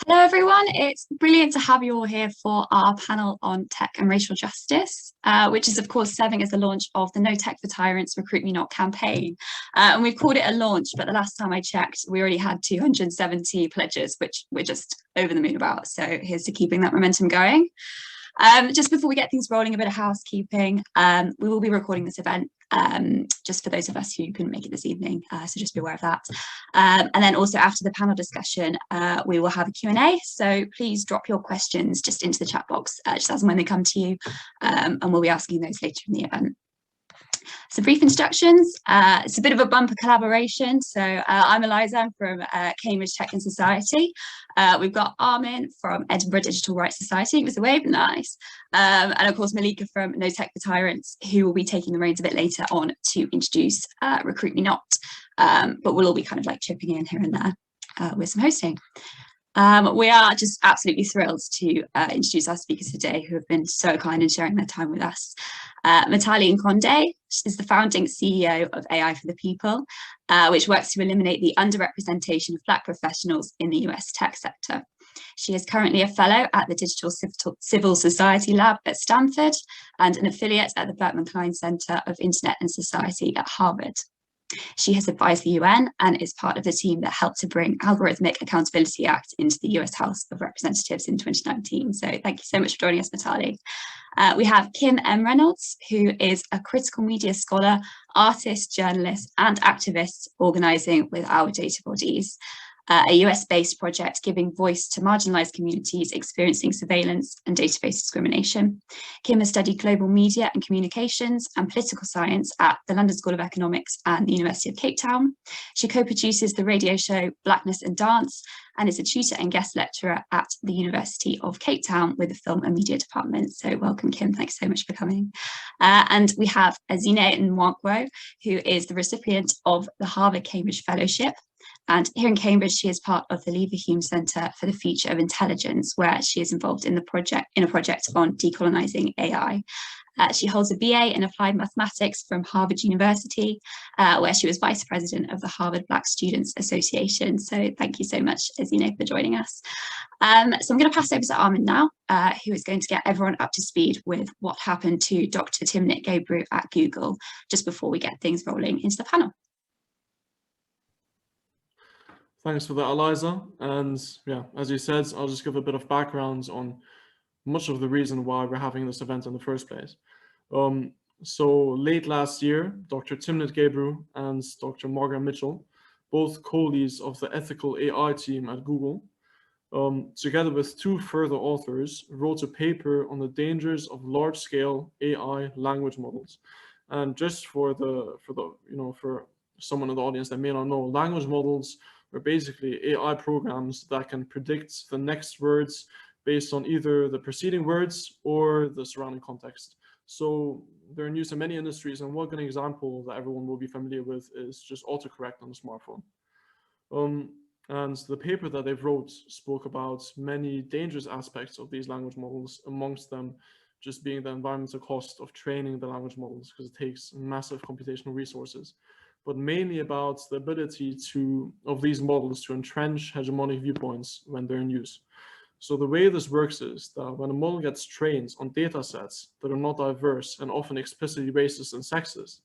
Hello, everyone. It's brilliant to have you all here for our panel on tech and racial justice, which is, of course, serving as the launch of the No Tech for Tyrants Recruit Me Not campaign. And we've called it a launch, but the last time I checked, we already had 270 pledges, which we're just over the moon about. So here's to keeping that momentum going. Just before we get things rolling, a bit of housekeeping. We will be recording this event just for those of us who couldn't make it this evening, so just be aware of that. And then also after the panel discussion, we will have a Q&A, so please drop your questions just into the chat box, just as and when they come to you, and we'll be asking those later in the event. So brief introductions. It's a bit of a bumper collaboration. So I'm Eliza, I'm from Cambridge Tech and Society. We've got Armin from Edinburgh Digital Rights Society. It was a wave, nice. And of course, Malika from No Tech for Tyrants, who will be taking the reins a bit later on to introduce Recruit Me Not. But we'll all be kind of like chipping in here and there with some hosting. We are just absolutely thrilled to introduce our speakers today, who have been so kind in sharing their time with us. Mutale Nkonde is the founding CEO of AI for the People, which works to eliminate the underrepresentation of Black professionals in the US tech sector. She is currently a fellow at the Digital Civil Society Lab at Stanford and an affiliate at the Berkman Klein Center of Internet and Society at Harvard. She has advised the UN and is part of the team that helped to bring Algorithmic Accountability Act into the US House of Representatives in 2019. So thank you so much for joining us, Mutale. We have Kim M. Reynolds, who is a critical media scholar, artist, journalist, and activist organising with our data bodies. A US-based project giving voice to marginalised communities experiencing surveillance and database discrimination. Kim has studied global media and communications and political science at the London School of Economics and the University of Cape Town. She co-produces the radio show Blackness and Dance and is a tutor and guest lecturer at the University of Cape Town with the Film and Media Department. So welcome, Kim. Thanks so much for coming. And we have Ezinne Nwankwo, who is the recipient of the Harvard Cambridge Fellowship. And here in Cambridge, she is part of the Leverhulme Centre for the Future of Intelligence, where she is involved in a project on decolonising AI. She holds a BA in Applied Mathematics from Harvard University, where she was Vice President of the Harvard Black Students Association. So thank you so much, Ezinne, for joining us. So I'm going to pass over to Armin now, who is going to get everyone up to speed with what happened to Dr Timnit Gebru at Google, just before we get things rolling into the panel. Thanks for that, Eliza. And yeah, as you said, I'll just give a bit of background on much of the reason why we're having this event in the first place. So late last year, Dr. Timnit Gebru and Dr. Margaret Mitchell, both co-leads of the ethical AI team at Google, together with two further authors, wrote a paper on the dangers of large-scale AI language models. And just for someone in the audience that may not know, language models are basically AI programs that can predict the next words based on either the preceding words or the surrounding context. So they're in use in many industries, and one good example that everyone will be familiar with is just autocorrect on the smartphone. And the paper that they wrote spoke about many dangerous aspects of these language models, amongst them just being the environmental cost of training the language models, because it takes massive computational resources, but mainly about the ability of these models to entrench hegemonic viewpoints when they're in use. So the way this works is that when a model gets trained on data sets that are not diverse and often explicitly racist and sexist,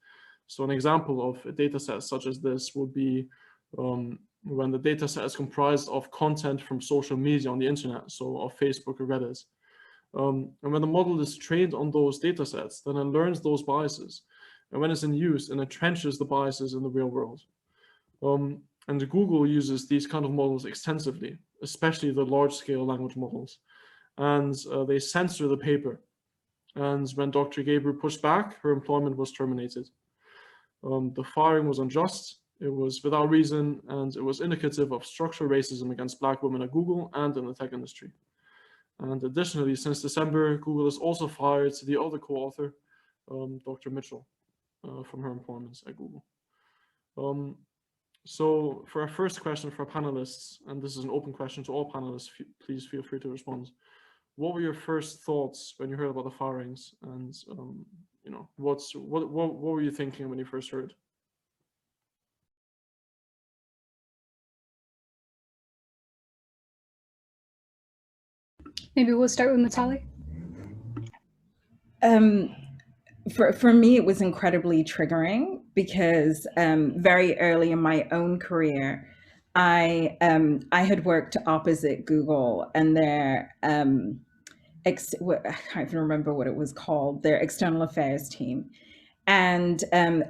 so an example of a data set such as this would be when the data set is comprised of content from social media on the internet, so of Facebook or Reddit. And when the model is trained on those data sets, then it learns those biases. And when it's in use, it entrenches the biases in the real world. And Google uses these kind of models extensively, especially the large-scale language models. And they censor the paper. And when Dr. Gebru pushed back, her employment was terminated. The firing was unjust, it was without reason, and it was indicative of structural racism against Black women at Google and in the tech industry. And additionally, since December, Google has also fired the other co-author, Dr. Mitchell, from her employments at Google. So for our first question for our panelists, and this is an open question to all panelists, please feel free to respond. What were your first thoughts when you heard about the firings? And what were you thinking when you first heard? Maybe we'll start with Mutale. For me, it was incredibly triggering because very early in my own career, I had worked opposite Google and their I can't even remember what it was called, their external affairs team. And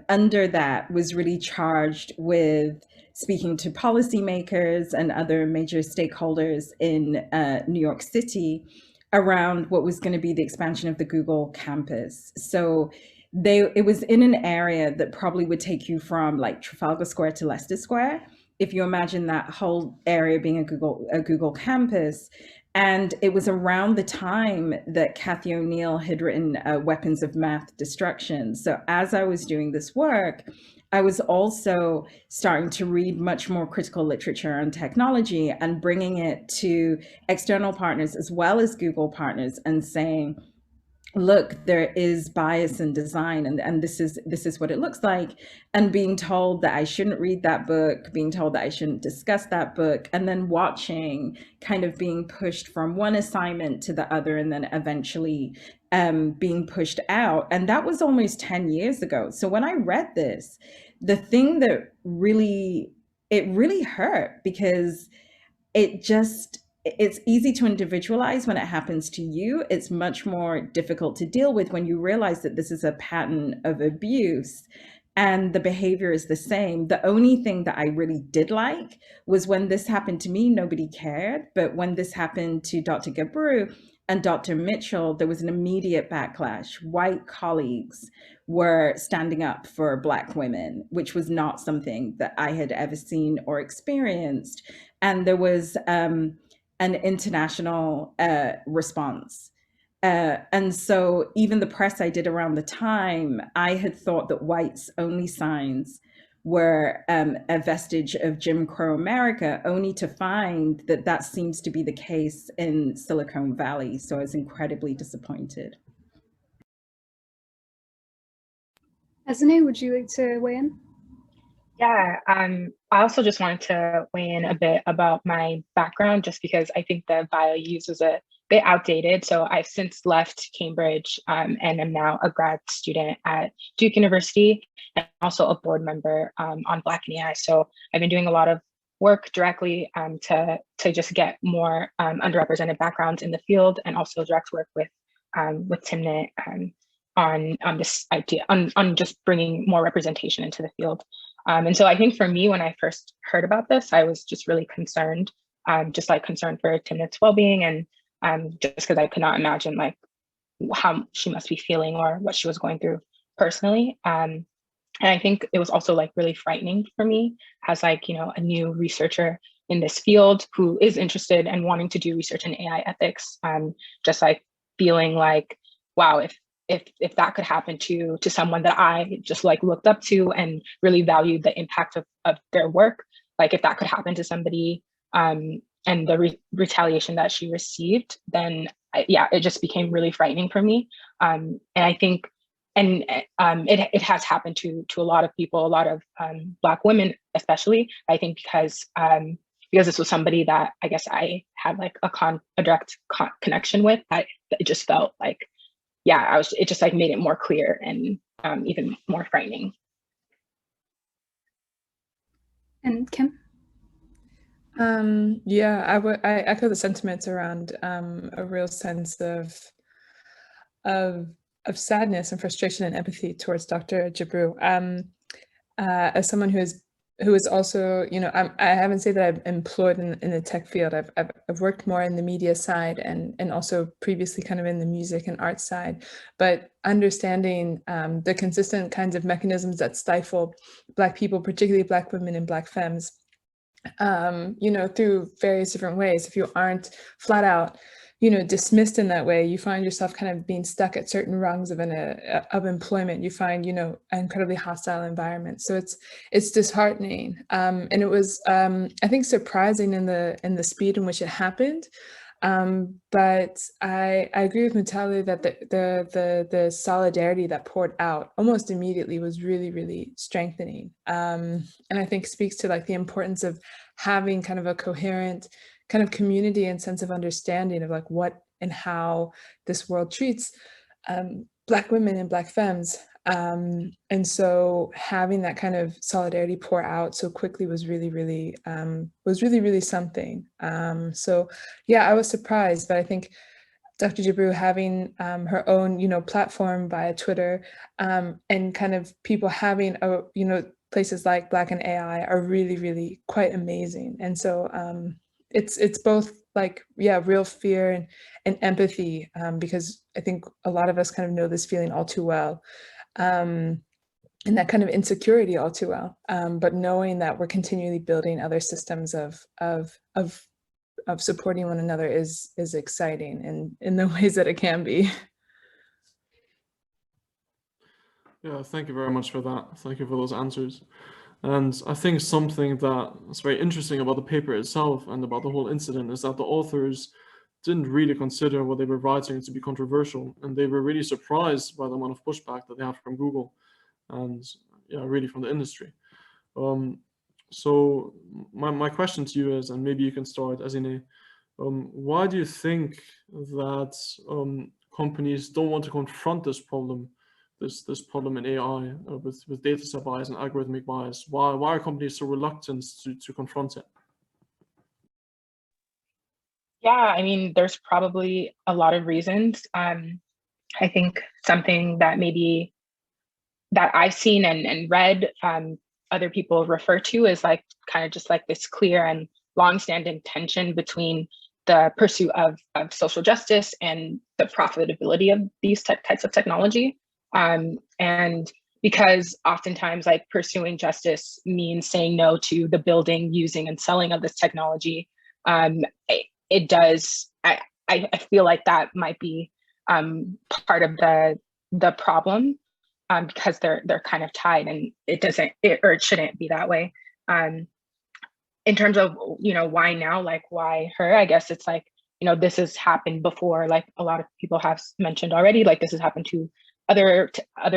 under that was really charged with speaking to policymakers and other major stakeholders in New York City around what was going to be the expansion of the Google campus. So it was in an area that probably would take you from like Trafalgar Square to Leicester Square, if you imagine that whole area being a Google campus. And it was around the time that Cathy O'Neill had written Weapons of Math Destruction. So as I was doing this work, I was also starting to read much more critical literature on technology and bringing it to external partners as well as Google partners and saying, look, there is bias in design, and this is what it looks like, and being told that I shouldn't read that book, being told that I shouldn't discuss that book, and then watching kind of being pushed from one assignment to the other, and then eventually being pushed out. And that was almost 10 years ago. So when I read this, the thing that really hurt, because it's easy to individualize when it happens to you. It's much more difficult to deal with when you realize that this is a pattern of abuse and the behavior is the same. The only thing that I really did like was when this happened to me, nobody cared. But when this happened to Dr. Gebru and Dr. Mitchell, there was an immediate backlash. White colleagues were standing up for Black women, which was not something that I had ever seen or experienced. And there was an international response. And so even the press I did around the time, I had thought that whites only signs were a vestige of Jim Crow America, only to find that that seems to be the case in Silicon Valley. So I was incredibly disappointed. Ezinne, would you like to weigh in? Yeah, I also just wanted to weigh in a bit about my background, just because I think the bio you used was a bit outdated. So I've since left Cambridge and am now a grad student at Duke University and also a board member on Black in AI. So I've been doing a lot of work directly to just get more underrepresented backgrounds in the field, and also direct work with Timnit on this idea, on just bringing more representation into the field. And so I think for me, when I first heard about this, I was just really concerned, just like concerned for Timnit's well-being, and just because I could not imagine like how she must be feeling or what she was going through personally. And I think it was also like really frightening for me as like, you know, a new researcher in this field who is interested and wanting to do research in AI ethics, just like feeling like, wow, if that could happen to someone that I just like looked up to and really valued the impact of their work, like if that could happen to somebody and the retaliation that she received, then it just became really frightening for me. And I think, and it has happened to a lot of people, a lot of Black women, especially, I think because this was somebody that I guess I had like a direct connection with, it just felt like, it just like made it more clear and even more frightening. And Kim? I echo the sentiments around a real sense of sadness and frustration and empathy towards Dr. Gebru. As someone who is also, you know, I haven't said that I've employed in the tech field. I've worked more in the media side and also previously kind of in the music and art side, but understanding the consistent kinds of mechanisms that stifle Black people, particularly Black women and Black femmes, you know, through various different ways. If you aren't flat out, you know, dismissed in that way, you find yourself kind of being stuck at certain rungs of employment. You find, you know, an incredibly hostile environment. So it's disheartening, and it was, I think, surprising in the speed in which it happened. But I agree with Mutale that the solidarity that poured out almost immediately was really, really strengthening, and I think speaks to like the importance of having kind of a coherent kind of community and sense of understanding of like what in how this world treats Black women and Black femmes. And so having that kind of solidarity pour out so quickly was really something. So yeah, I was surprised, but I think Dr. Gebru having her own, platform via Twitter, and kind of people having places like Black and AI are really quite amazing. And so it's both like, yeah, real fear and empathy, because I think a lot of us kind of know this feeling all too well. And that kind of insecurity all too well, but knowing that we're continually building other systems of supporting one another is exciting in the ways that it can be. Yeah, thank you very much for that. Thank you for those answers. And I think something that's very interesting about the paper itself and about the whole incident is that the authors didn't really consider what they were writing to be controversial, and they were really surprised by the amount of pushback that they had from Google and really from the industry. So my question to you is, and maybe you can start, Ezinne, why do you think that companies don't want to confront this problem, this problem in AI with data set bias and algorithmic bias? Why are companies so reluctant to confront it? Yeah, I mean, there's probably a lot of reasons. I think something that maybe that I've seen and read other people refer to is like kind of just like this clear and longstanding tension between the pursuit of social justice and the profitability of these types of technology. And because oftentimes like pursuing justice means saying no to the building, using, and selling of this technology, it does, I feel like that might be part of the problem, because they're kind of tied, and it shouldn't be that way. In terms of, why now, like why her, I guess it's like, this has happened before, like a lot of people have mentioned already, like this has happened to other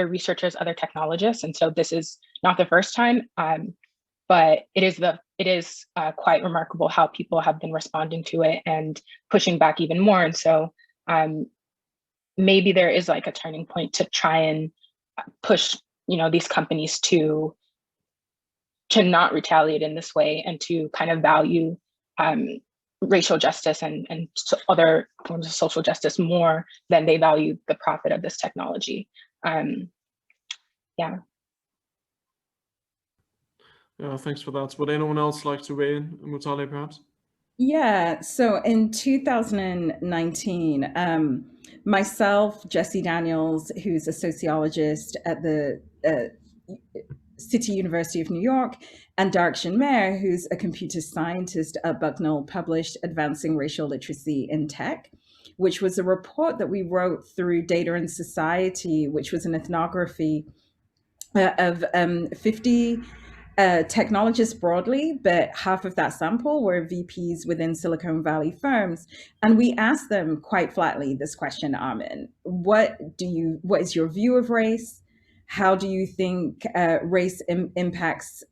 researchers, other technologists. And so this is not the first time, but it is quite remarkable how people have been responding to it and pushing back even more. And so maybe there is like a turning point to try and push, these companies to not retaliate in this way, and to kind of value racial justice and other forms of social justice more than they value the profit of this technology. Yeah. Yeah, thanks for that. Would anyone else like to weigh in, Mutale, perhaps? Yeah, so in 2019, myself, Jesse Daniels, who's a sociologist at the City University of New York, and Darshan Mayer, who's a computer scientist at Bucknell, published Advancing Racial Literacy in Tech, which was a report that we wrote through Data and Society, which was an ethnography of 50 technologists broadly, but half of that sample were VPs within Silicon Valley firms. And we asked them quite flatly this question, Armin: what is your view of race? How do you think race impacts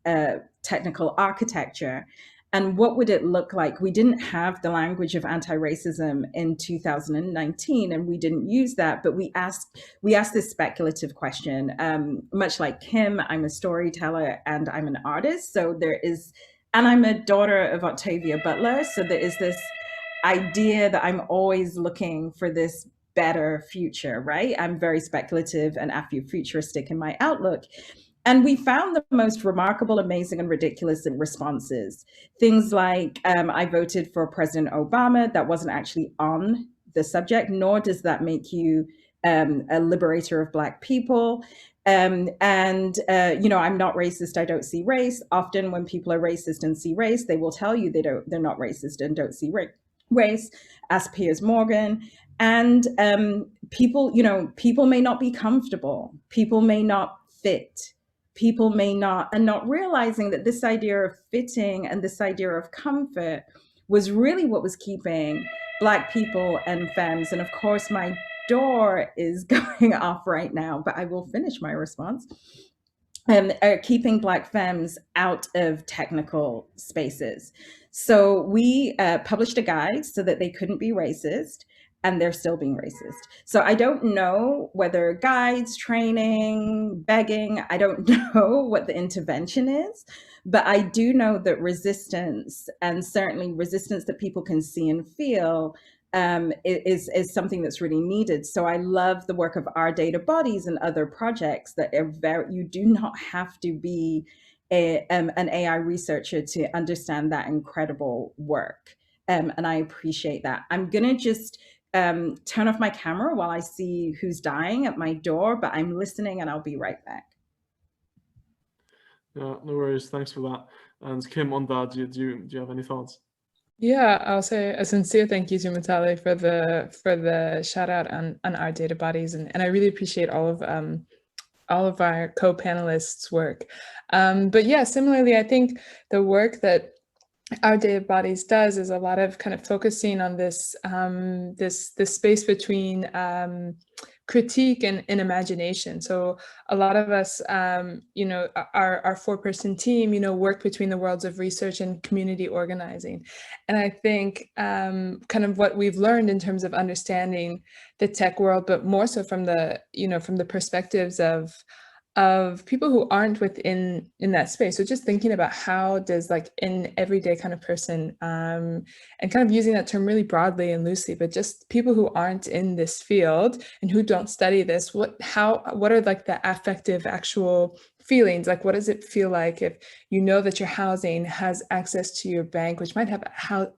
technical architecture? And what would it look like? We didn't have the language of anti-racism in 2019, and we didn't use that, but we asked this speculative question. Much like Kim, I'm a storyteller and I'm an artist. So and I'm a daughter of Octavia Butler. So there is this idea that I'm always looking for this better future, right? I'm very speculative and Afrofuturistic in my outlook. And we found the most remarkable, amazing, and ridiculous responses. Things like, I voted for President Obama. That wasn't actually on the subject, nor does that make you a liberator of Black people. I'm not racist, I don't see race. Often when people are racist and see race, they will tell you they're not racist and don't see race. Ask Piers Morgan. And people may not be comfortable. People may not fit. People may not, and not realizing that this idea of fitting and this idea of comfort was really what was keeping Black people and femmes. And of course, my door is going off right now, but I will finish my response. Keeping Black femmes out of technical spaces. So we published a guide so that they couldn't be racist. and they're still being racist. So I don't know whether guides, training, begging, I don't know what the intervention is, but I do know that resistance, and certainly resistance that people can see and feel, is something that's really needed. So I love the work of our data bodies and other projects that are you do not have to be an AI researcher to understand that incredible work. And I appreciate that. I'm gonna just turn off my camera while I see who's dying at my door, but I'm listening and I'll be right back. Yeah, no worries. Thanks for that. And Kim, on that, do you have any thoughts? Yeah, I'll say a sincere thank you to Mutale for the shout out on our data bodies, and I really appreciate all of our co-panelists' work. But yeah, similarly, I think the work that our data bodies does is a lot of kind of focusing on this this space between critique and imagination. So a lot of us, you know, our four-person team, you know, work between the worlds of research and community organizing. And I think kind of what we've learned in terms of understanding the tech world, but more so from the, you know, from the perspectives of people who aren't within that space. So just thinking about how does like an everyday kind of person, and kind of using that term really broadly and loosely, but just people who aren't in this field and who don't study this, what are like the affective actual feelings? Like, what does it feel like if you know that your housing has access to your bank, which might have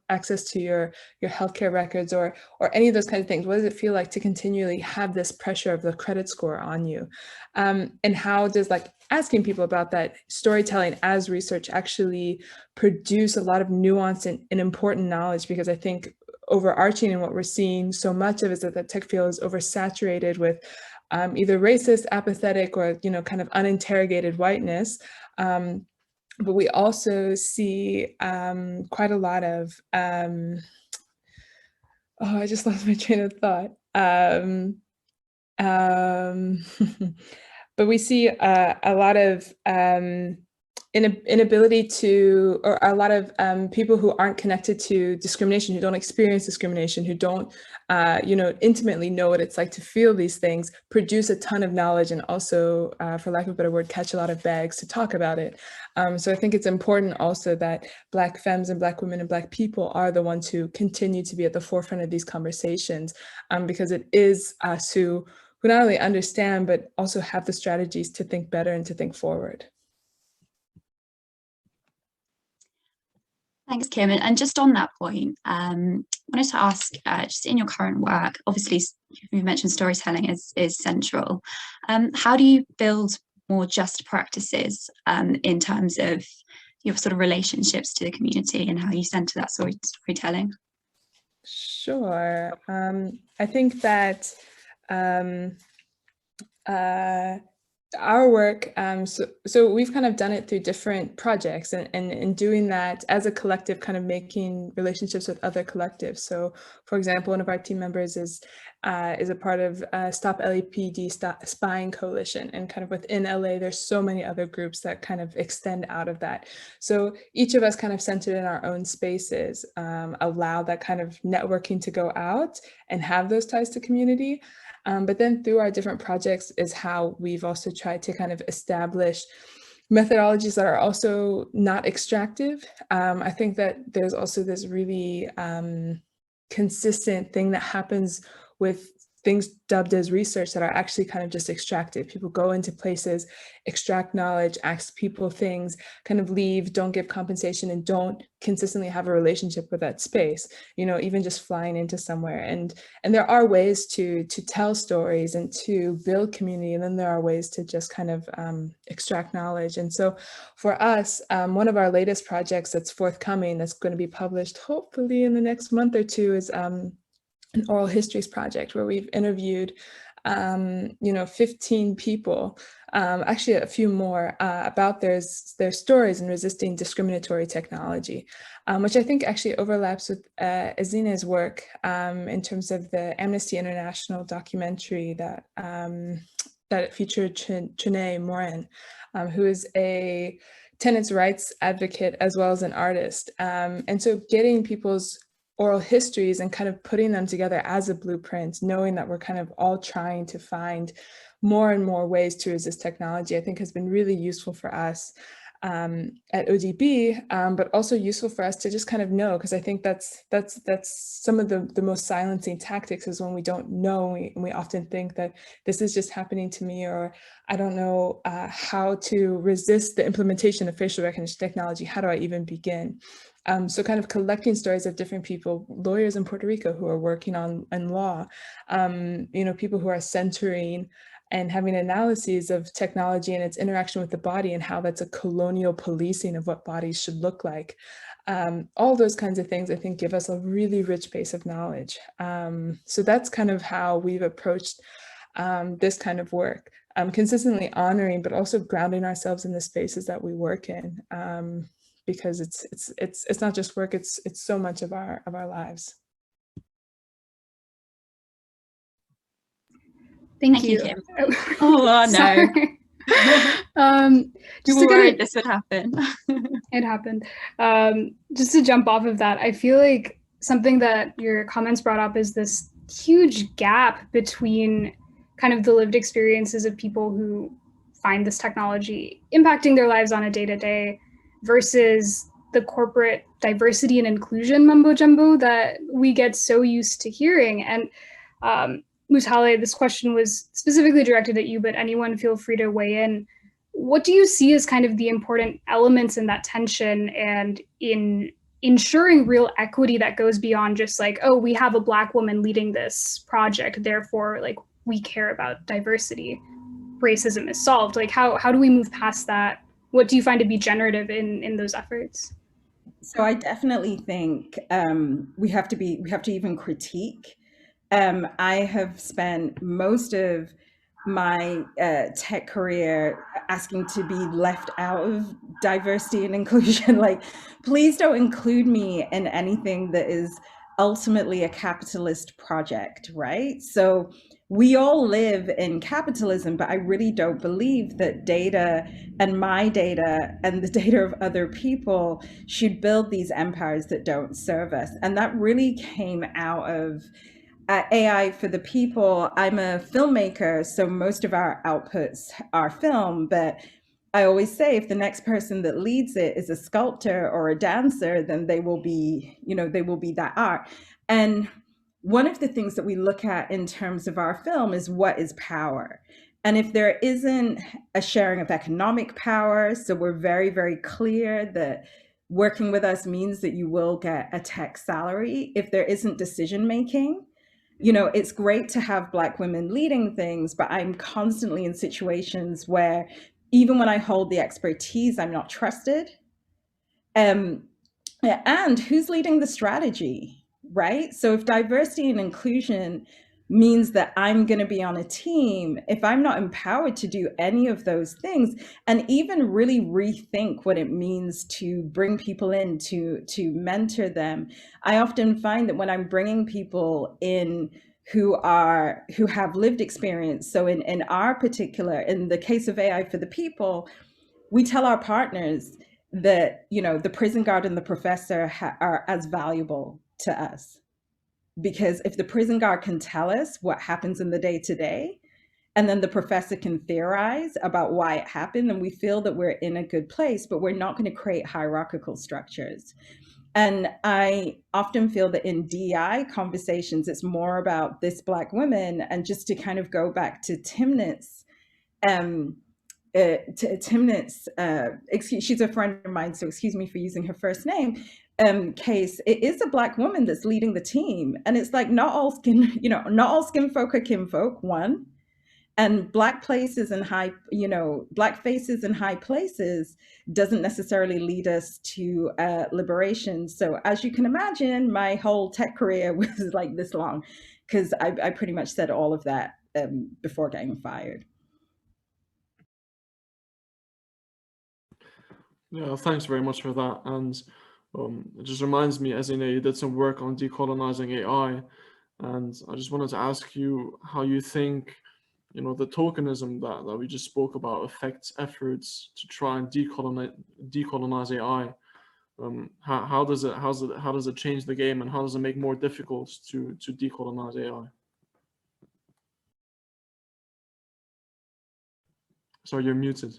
access to your healthcare records or any of those kinds of things? What does it feel like to continually have this pressure of the credit score on you? And how does like asking people about that storytelling as research actually produce a lot of nuance and important knowledge? Because I think overarching and what we're seeing so much of is that the tech field is oversaturated with either racist, apathetic, or, you know, kind of uninterrogated whiteness. But we also see quite a lot of, oh, I just lost my train of thought. But we see a lot of inability to, or a lot of people who aren't connected to discrimination, who don't experience discrimination, who don't, you know, intimately know what it's like to feel these things, produce a ton of knowledge and also, for lack of a better word, catch a lot of bags to talk about it. So I think it's important also that Black femmes and Black women and Black people are the ones who continue to be at the forefront of these conversations, because it is us who not only understand, but also have the strategies to think better and to think forward. Thanks, Kim. And just on that point, I wanted to ask, just in your current work, obviously you mentioned storytelling is central. How do you build more just practices in terms of your sort of relationships to the community and how you center that storytelling? Sure. I think that our work, so we've kind of done it through different projects, and in doing that as a collective, kind of making relationships with other collectives. So for example, one of our team members is a part of Stop LAPD Spying Coalition, and kind of within LA there's so many other groups that kind of extend out of that. So each of us kind of centered in our own spaces allow that kind of networking to go out and have those ties to community. But then through our different projects is how we've also tried to kind of establish methodologies that are also not extractive. I think that there's also this really consistent thing that happens with things dubbed as research that are actually kind of just extractive. People go into places, extract knowledge, ask people things, kind of leave, don't give compensation, and don't consistently have a relationship with that space, you know, even just flying into somewhere. And there are ways to tell stories and to build community, and then there are ways to just kind of extract knowledge. And so for us, one of our latest projects that's forthcoming, that's going to be published hopefully in the next month or two, is an oral histories project where we've interviewed, 15 people, actually a few more, about their stories in resisting discriminatory technology, which I think actually overlaps with Ezinne's work in terms of the Amnesty International documentary that featured Chene Morin, who is a tenants' rights advocate as well as an artist. And so getting people's oral histories and kind of putting them together as a blueprint, knowing that we're kind of all trying to find more and more ways to resist technology, I think has been really useful for us at ODB, but also useful for us to just kind of know, because I think that's some of the most silencing tactics is when we don't know, and we often think that this is just happening to me, or I don't know how to resist the implementation of facial recognition technology. How do I even begin? So kind of collecting stories of different people, lawyers in Puerto Rico who are working on law, people who are censoring and having analyses of technology and its interaction with the body and how that's a colonial policing of what bodies should look like. All those kinds of things, I think, give us a really rich base of knowledge. So that's kind of how we've approached this kind of work, consistently honoring, but also grounding ourselves in the spaces that we work in, because it's not just work, it's so much of our lives. Thank you. Kim. Oh, no. You were worried this would happen. It happened. Just to jump off of that, I feel like something that your comments brought up is this huge gap between kind of the lived experiences of people who find this technology impacting their lives on a day-to-day versus the corporate diversity and inclusion mumbo jumbo that we get so used to hearing. And Mutale, this question was specifically directed at you, but anyone feel free to weigh in. What do you see as kind of the important elements in that tension and in ensuring real equity that goes beyond just like, oh, we have a Black woman leading this project, therefore, like, we care about diversity. Racism is solved. Like, how do we move past that? What do you find to be generative in those efforts? So I definitely think we have to even critique. I have spent most of my tech career asking to be left out of diversity and inclusion. Like, please don't include me in anything that is ultimately a capitalist project, right? So we all live in capitalism, but I really don't believe that data and my data and the data of other people should build these empires that don't serve us. And that really came out of AI for the people. I'm a filmmaker, so most of our outputs are film, but I always say if the next person that leads it is a sculptor or a dancer, then they will be, they will be that art. And one of the things that we look at in terms of our film is what is power. And if there isn't a sharing of economic power, so we're very, very clear that working with us means that you will get a tech salary. If there isn't decision making, it's great to have Black women leading things, but I'm constantly in situations where even when I hold the expertise, I'm not trusted. And who's leading the strategy, right? So if diversity and inclusion means that I'm going to be on a team, if I'm not empowered to do any of those things and even really rethink what it means to bring people in, to mentor them, I often find that when I'm bringing people in who have lived experience, so in the case of AI for the people, we tell our partners that the prison guard and the professor are as valuable to us. Because if the prison guard can tell us what happens in the day-to-day, and then the professor can theorize about why it happened, then we feel that we're in a good place, but we're not going to create hierarchical structures. And I often feel that in DEI conversations, it's more about this Black woman. And just to kind of go back to Timnit's, she's a friend of mine, so excuse me for using her first name, case, it is a Black woman that's leading the team. And it's like, not all skin folk are kinfolk, one. And Black places and Black faces in high places doesn't necessarily lead us to liberation. So as you can imagine, my whole tech career was like this long, because I pretty much said all of that before getting fired. Yeah, thanks very much for that. And it just reminds me, Ezinne, you did some work on decolonizing AI. And I just wanted to ask you how you think, the tokenism that we just spoke about affects efforts to try and decolonize AI. how does it change the game, and how does it make more difficult to decolonize AI? Sorry, you're muted.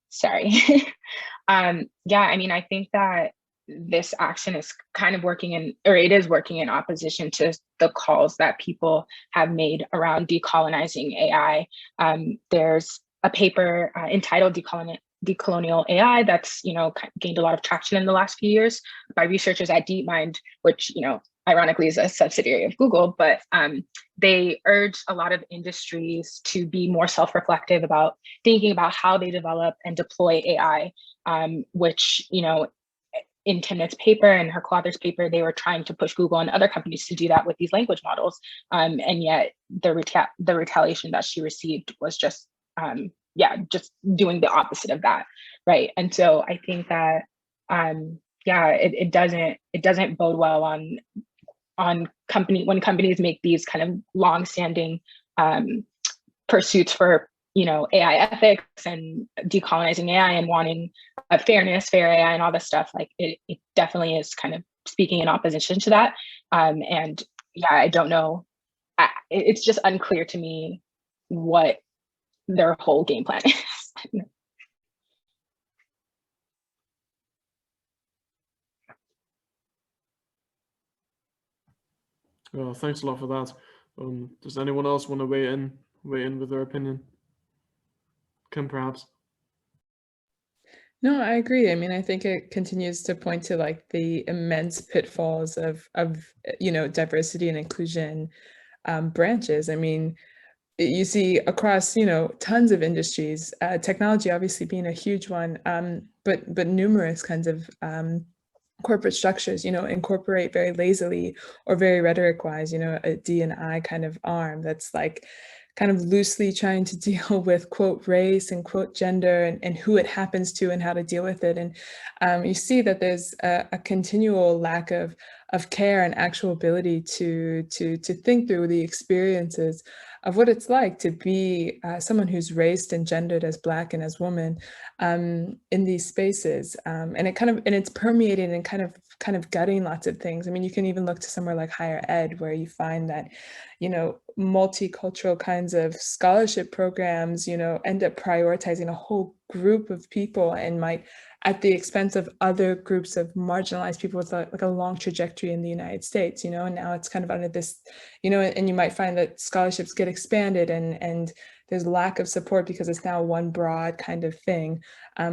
Sorry. Yeah, I mean, I think that this action is kind of working in, or it is working in opposition to the calls that people have made around decolonizing AI. There's a paper entitled Decolonial AI that's, you know, gained a lot of traction in the last few years by researchers at DeepMind, which, you know, ironically is a subsidiary of Google, but they urge a lot of industries to be more self-reflective about thinking about how they develop and deploy AI, which, you know, in Timnit's paper and her co-author's paper, they were trying to push Google and other companies to do that with these language models. And yet the retaliation that she received was just, just doing the opposite of that, right? And so I think that, it doesn't bode well on when companies make these kind of long-standing pursuits for, you know, AI ethics and decolonizing AI and wanting a fair AI and all this stuff. Like it definitely is kind of speaking in opposition to that. And yeah, I don't know. It's just unclear to me what their whole game plan is. Thanks a lot for that. Does anyone else want to weigh in with their opinion? Kim, perhaps? No, I agree. I mean, I think it continues to point to like the immense pitfalls of you know, diversity and inclusion branches. I mean, you see across, you know, tons of industries, technology obviously being a huge one, but numerous kinds of corporate structures, you know, incorporate very lazily or very rhetoric-wise, you know, a D&I kind of arm that's like kind of loosely trying to deal with quote race and quote gender and who it happens to and how to deal with it. And you see that there's a continual lack of care and actual ability to think through the experiences of what it's like to be someone who's raised and gendered as Black and as woman in these spaces, and it's permeating and kind of gutting lots of things. I mean, you can even look to somewhere like higher ed, where you find that, you know, multicultural kinds of scholarship programs, you know, end up prioritizing a whole group of people and might at the expense of other groups of marginalized people with like a long trajectory in the United States, you know, and now it's kind of under this, you know, and you might find that scholarships get expanded and there's lack of support because it's now one broad kind of thing.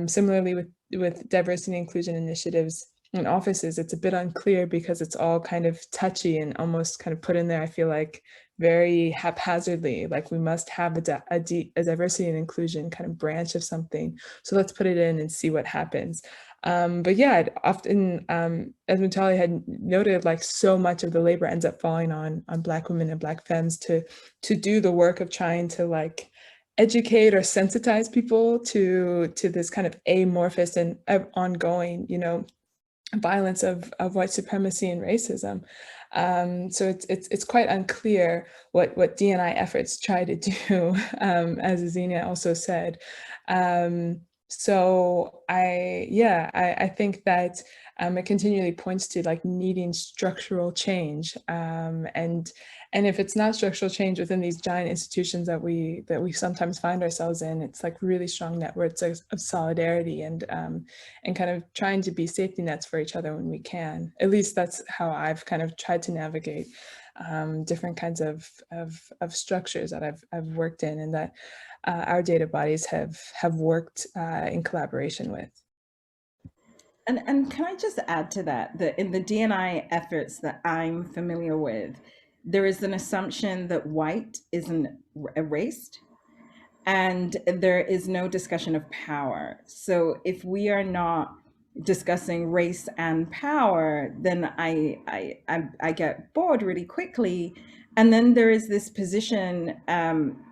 Similarly with diversity and inclusion initiatives in offices, it's a bit unclear because it's all kind of touchy and almost kind of put in there, I feel like, very haphazardly, like we must have a diversity and inclusion kind of branch of something. So let's put it in and see what happens. But yeah, it often, as Mutale had noted, like so much of the labor ends up falling on Black women and Black femmes to do the work of trying to like educate or sensitize people to this kind of amorphous and ongoing, you know, violence of white supremacy and racism. So it's quite unclear what D&I efforts try to do, as Ezinne also said. So I think that it continually points to like needing structural change, and if it's not structural change within these giant institutions that we sometimes find ourselves in, it's like really strong networks of solidarity and kind of trying to be safety nets for each other when we can. At least that's how I've kind of tried to navigate different kinds of structures that I've worked in and that our data bodies have worked in collaboration with. And can I just add to that, that in the D&I efforts that I'm familiar with, there is an assumption that white isn't erased and there is no discussion of power. So if we are not discussing race and power, then I get bored really quickly. And then there is this position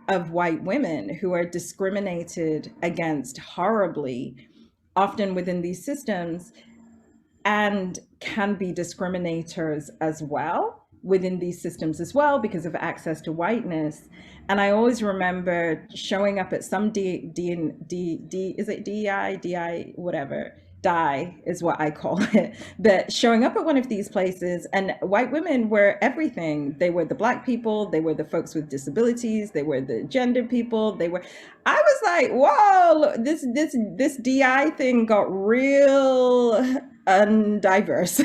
of white women who are discriminated against horribly, often within these systems, and can be discriminators as well, within these systems as well because of access to whiteness. And I always remember showing up at some is it DI, whatever, die is what I call it, but showing up at one of these places, and white women were everything. They were the Black people, they were the folks with disabilities, they were the gender people, I was like, whoa, this DI thing got real undiverse.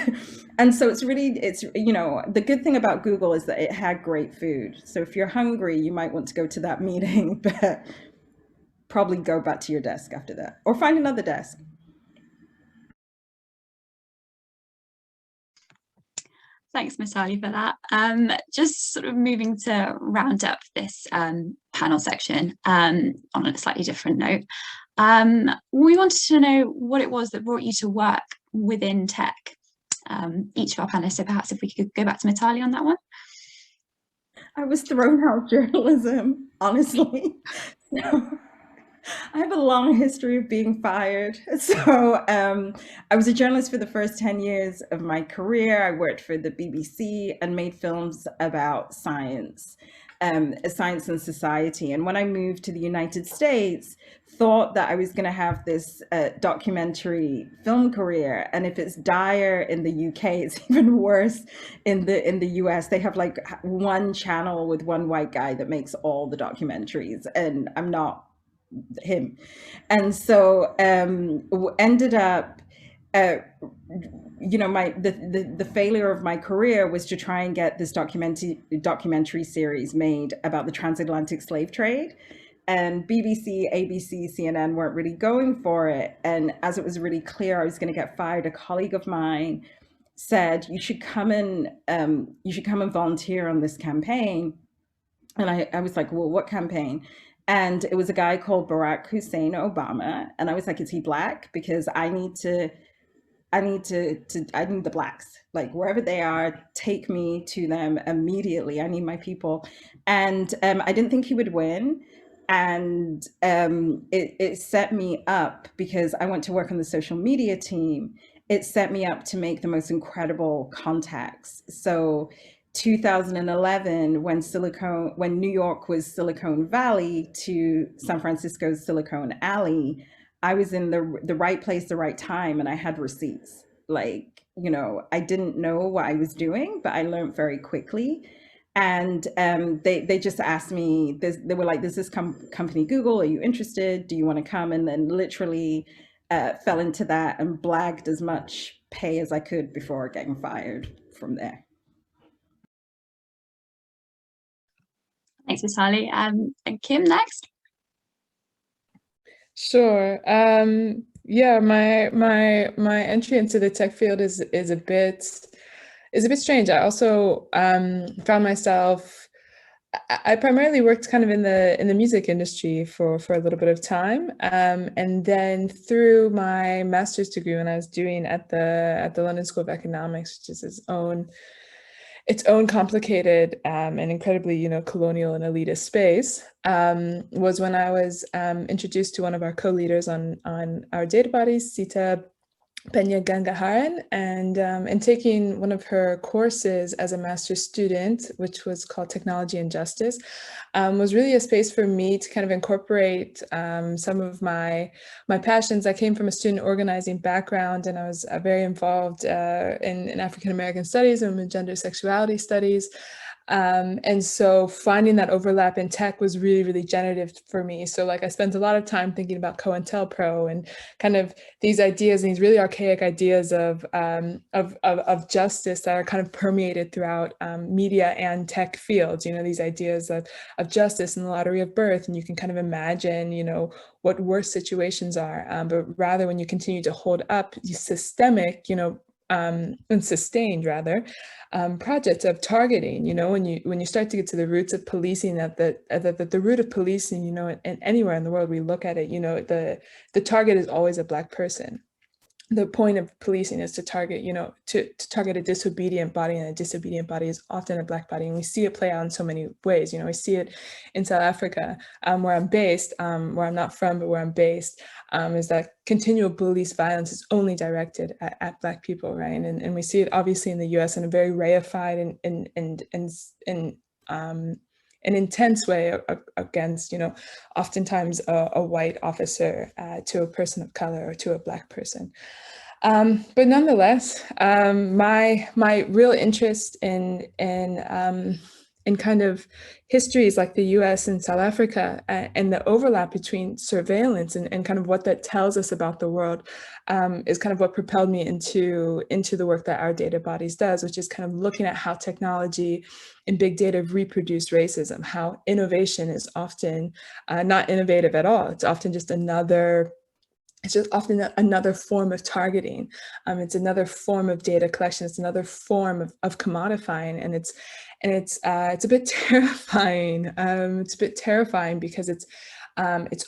And so it's the good thing about Google is that it had great food. So if you're hungry, you might want to go to that meeting, but probably go back to your desk after that, or find another desk. Thanks, Mutale, for that. Just sort of moving to round up this panel section on a slightly different note. We wanted to know what it was that brought you to work within tech. Each of our panelists, so perhaps if we could go back to Mutale on that one. I was thrown out of journalism, honestly. I have a long history of being fired. So I was a journalist for the first 10 years of my career. I worked for the BBC and made films about science and society. And when I moved to the United States, thought that I was going to have this documentary film career. And if it's dire in the UK, it's even worse in the US. They have like one channel with one white guy that makes all the documentaries, and I'm not him. And so ended up the failure of my career was to try and get this documentary series made about the transatlantic slave trade, and BBC, ABC, CNN weren't really going for it. And as it was really clear I was going to get fired, a colleague of mine said, you should come and volunteer on this campaign. And I was like, well, what campaign? And it was a guy called Barack Hussein Obama. And I was like, is he Black? Because I need the Blacks, like wherever they are, take me to them immediately. I need my people. And I didn't think he would win. And it set me up, because I went to work on the social media team. It set me up to make the most incredible contacts. So 2011, when New York was Silicon Valley to San Francisco's Silicon Alley, I was in the right place, the right time, and I had receipts. Like, I didn't know what I was doing, but I learned very quickly. And they just asked me, they were like, there's this company Google, are you interested? Do you want to come? And then literally fell into that and blagged as much pay as I could before getting fired from there. Thanks, Mutale. And Kim, next. Sure. Yeah, my entry into the tech field is a bit strange. I also found myself. I primarily worked kind of in the music industry for a little bit of time, and then through my master's degree, when I was doing at the London School of Economics, which is its own complicated and incredibly, colonial and elitist space, was when I was introduced to one of our co-leaders on our data bodies, Sita Penya Gangaharan, and taking one of her courses as a master's student, which was called Technology and Justice, was really a space for me to kind of incorporate some of my passions. I came from a student organizing background, and I was very involved in African American studies and gender sexuality studies. And so finding that overlap in tech was really, really generative for me. So like I spent a lot of time thinking about COINTELPRO and kind of these ideas and these really archaic ideas of justice that are kind of permeated throughout media and tech fields, these ideas of justice and the lottery of birth. And you can kind of imagine, what worse situations are, but rather when you continue to hold up systemic, and sustained rather, projects of targeting, when you start to get to the roots of policing, that the root of policing, and anywhere in the world we look at it, the target is always a Black person. the point of policing is to target, to target a disobedient body, and a disobedient body is often a Black body. And we see it play out in so many ways. We see it in South Africa, where I'm based, where I'm not from, but where I'm based, is that continual police violence is only directed at Black people, right? And we see it obviously in the US in a very reified and an intense way against, oftentimes a white officer to a person of color or to a Black person. But nonetheless, my real interest in kind of histories like the US and South Africa, and the overlap between surveillance and kind of what that tells us about the world, is kind of what propelled me into the work that Our Data Bodies does, which is kind of looking at how technology and big data reproduce racism, how innovation is often not innovative at all. It's often just another form of targeting. It's another form of data collection. It's another form of commodifying, and it's a bit terrifying. It's a bit terrifying because it's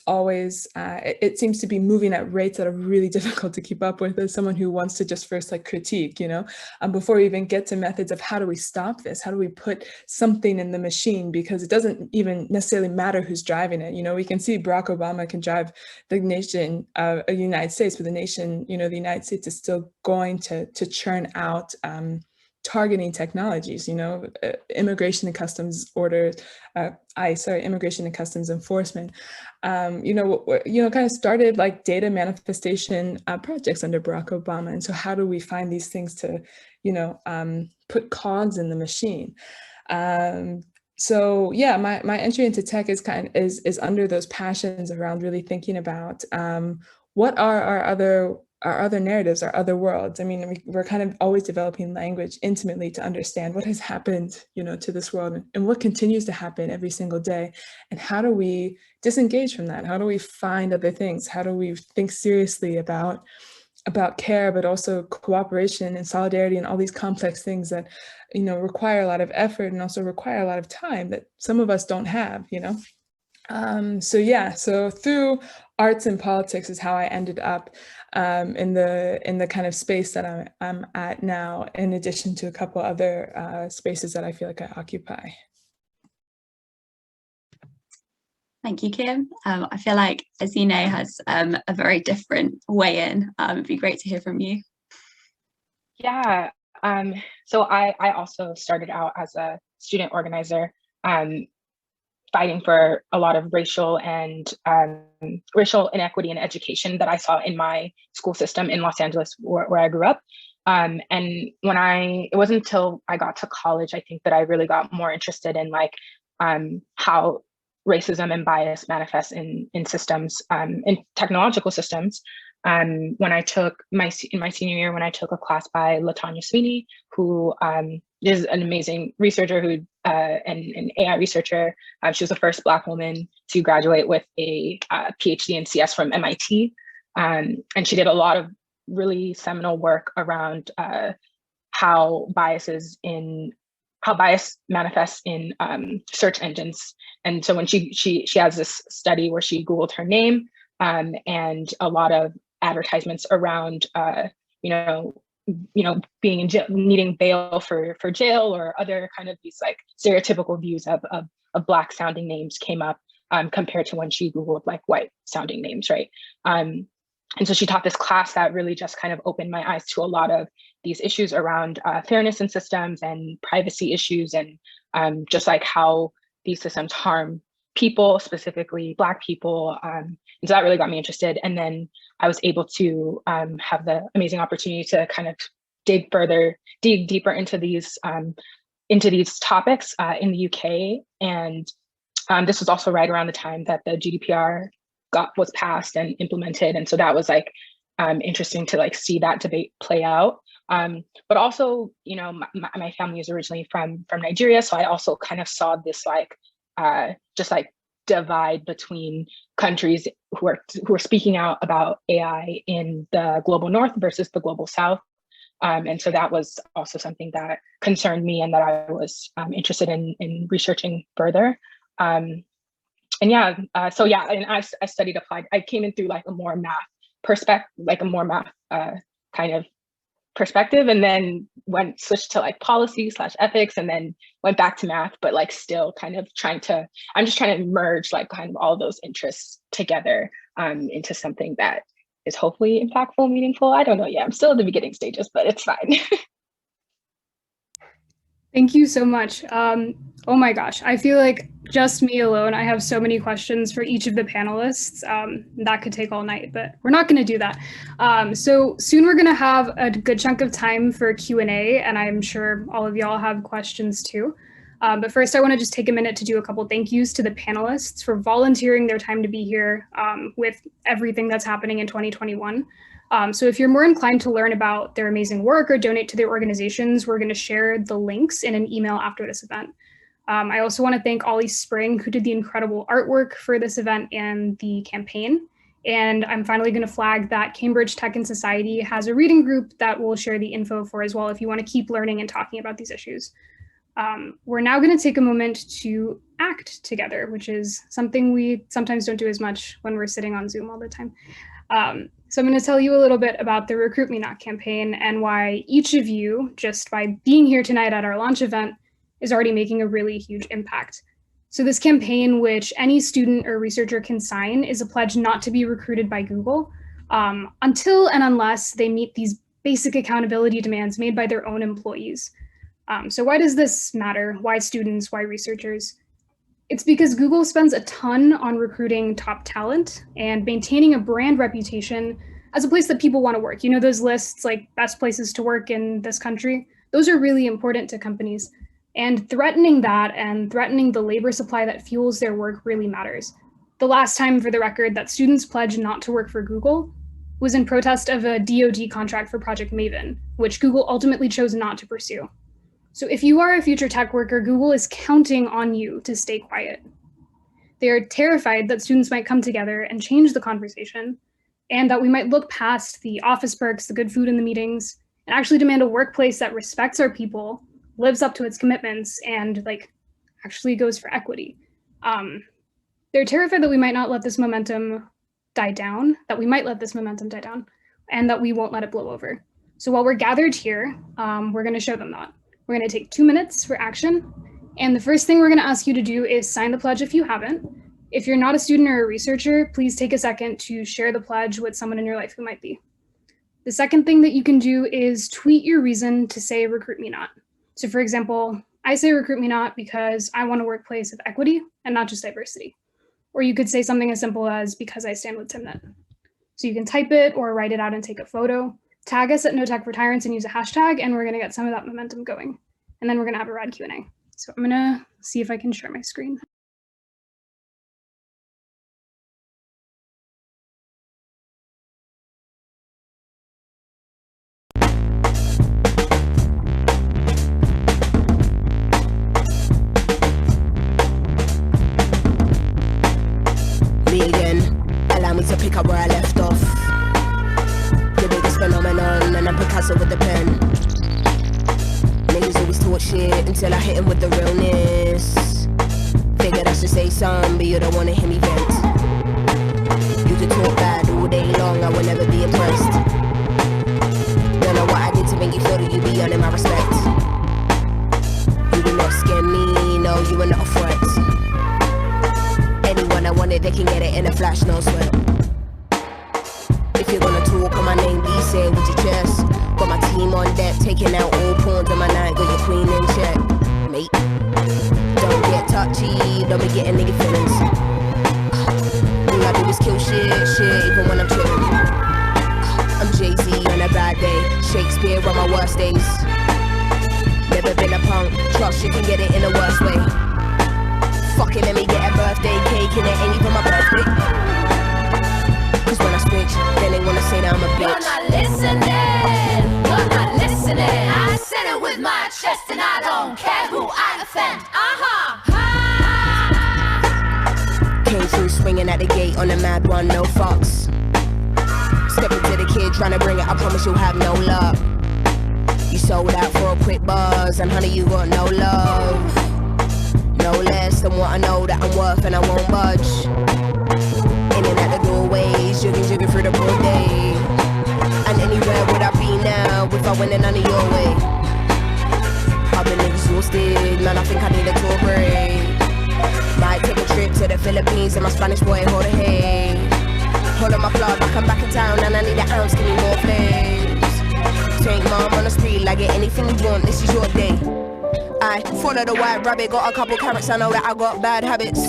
always, it seems to be moving at rates that are really difficult to keep up with as someone who wants to just first critique, before we even get to methods of how do we stop this? How do we put something in the machine? Because it doesn't even necessarily matter who's driving it. We can see Barack Obama can drive the nation, the United States, but the nation, the United States is still going to churn out targeting technologies, immigration and customs orders, immigration and customs enforcement, kind of started like data manifestation projects under Barack Obama. And so how do we find these things to, put cogs in the machine? So yeah, my entry into tech is under those passions around really thinking about what are our other narratives, our other worlds. I mean, we're kind of always developing language intimately to understand what has happened, to this world, and what continues to happen every single day. And how do we disengage from that? How do we find other things? How do we think seriously about care, but also cooperation and solidarity and all these complex things that, require a lot of effort and also require a lot of time that some of us don't have, So through arts and politics is how I ended up in the kind of space that I'm at now, in addition to a couple other spaces that I feel like I occupy. Thank you, Kim. I feel like Ezinne has a very different way in. It'd be great to hear from you. Yeah, so I also started out as a student organizer, fighting for a lot of racial inequity in education that I saw in my school system in Los Angeles, where I grew up. And it wasn't until I got to college, I think, that I really got more interested in how racism and bias manifests in systems, in technological systems. When I took in my senior year, when I took a class by LaTanya Sweeney, who is an amazing researcher, who an AI researcher. She was the first Black woman to graduate with a PhD in CS from MIT, and she did a lot of really seminal work around how bias manifests in search engines. And so when she has this study where she Googled her name, and a lot of advertisements around being in jail, needing bail for jail, or other kind of these stereotypical views of Black sounding names came up, compared to when she Googled white sounding names, right? And so she taught this class that really just kind of opened my eyes to a lot of these issues around fairness in systems and privacy issues, and just how these systems harm people, specifically Black people. And so that really got me interested. And then I was able to have the amazing opportunity to kind of dig deeper into these topics in the UK. And this was also right around the time that the GDPR was passed and implemented. And so that was interesting to see that debate play out. But also, my family is originally from Nigeria. So I also kind of saw this divide between countries who are speaking out about AI in the global North versus the global South. And so that was also something that concerned me and that I was interested in researching further. And I studied applied. I came in through a more math perspective, a more math kind of perspective, and then switched to like policy/ethics, and then went back to math, but like still kind of I'm just trying to merge like kind of all those interests together into something that is hopefully impactful, meaningful. I don't know yet. I'm still in the beginning stages, but it's fine. Thank you so much. Oh my gosh, I feel like just me alone, I have so many questions for each of the panelists. That could take all night, but we're not going to do that. So soon we're going to have a good chunk of time for Q&A, and I'm sure all of y'all have questions too. But first, I want to just take a minute to do a couple thank yous to the panelists for volunteering their time to be here with everything that's happening in 2021. So if you're more inclined to learn about their amazing work or donate to their organizations, we're going to share the links in an email after this event. I also want to thank Ollie Spring, who did the incredible artwork for this event and the campaign. And I'm finally going to flag that Cambridge Tech and Society has a reading group that we'll share the info for as well if you want to keep learning and talking about these issues. We're now going to take a moment to act together, which is something we sometimes don't do as much when we're sitting on Zoom all the time. So I'm going to tell you a little bit about the Recruit Me Not campaign and why each of you, just by being here tonight at our launch event, is already making a really huge impact. So this campaign, which any student or researcher can sign, is a pledge not to be recruited by Google until and unless they meet these basic accountability demands made by their own employees. So why does this matter? Why students? Why researchers? It's because Google spends a ton on recruiting top talent and maintaining a brand reputation as a place that people want to work. You know, those lists like best places to work in this country, those are really important to companies. And threatening that and threatening the labor supply that fuels their work really matters. The last time, for the record, that students pledged not to work for Google was in protest of a DoD contract for Project Maven, which Google ultimately chose not to pursue. So if you are a future tech worker, Google is counting on you to stay quiet. They are terrified that students might come together and change the conversation, and that we might look past the office perks, the good food in the meetings, and actually demand a workplace that respects our people, lives up to its commitments, and like actually goes for equity. They're terrified that we might not let this momentum die down, and that we won't let it blow over. So while we're gathered here, we're going to show them that. We're going to take 2 minutes for action. And the first thing we're going to ask you to do is sign the pledge if you haven't. If you're not a student or a researcher, please take a second to share the pledge with someone in your life who might be. The second thing that you can do is tweet your reason to say recruit me not. So for example, I say recruit me not because I want a workplace of equity and not just diversity. Or you could say something as simple as because I stand with Timnit. So you can type it or write it out and take a photo. Tag us at No Tech for Tyrants and use a hashtag, and we're going to get some of that momentum going. And then we're going to have a rad Q&A. So I'm going to see if I can share my screen. Me again, allow me to pick up where I left off. The biggest phenomenon, and I'm Picasso with the pen. Niggas always talk shit until I hit him with the realness. Figured I should say something, but you don't wanna hear me vent. You can talk bad all day long, I will never be impressed. Don't know what I did to make you feel that you be earning my respect. You will not scare me, no, you are not a threat. Anyone I wanted, they can get it in a flash, no sweat. If you're gonna talk on my name, be say with your chest. Got my team on deck, taking out all pawns on my night, got your queen in check, mate. Don't get touchy, don't be getting nigga feelings. All I do is kill shit, even when I'm chillin'. I'm Jay-Z on a bad day, Shakespeare on my worst days. Never been a punk, trust you can get it in the worst way. Fuck it, let me get a birthday cake and it ain't even my birthday. Cause when I switch, then they wanna say that I'm a bitch. You're not listening, you're not listening. I said it with my chest and I don't care who I offend. Came through swinging at the gate on a mad one, no fucks. Step into the kid trying to bring it, I promise you'll have no luck. You sold out for a quick buzz, and honey you got no love. No less than what I know that I'm worth, and I won't budge. In and out the doorways, jigging through the broad day. And anywhere would I be I went in none of your way. I've been exhausted, man, I think I need a tour break. Might take a trip to the Philippines and my Spanish boy hold a hay. Hold on my plug, I come back in town and I need an ounce, give me more flames. Take mom on the street, like get anything you want, this is your day. I follow the white rabbit, got a couple carrots, I know that I got bad habits.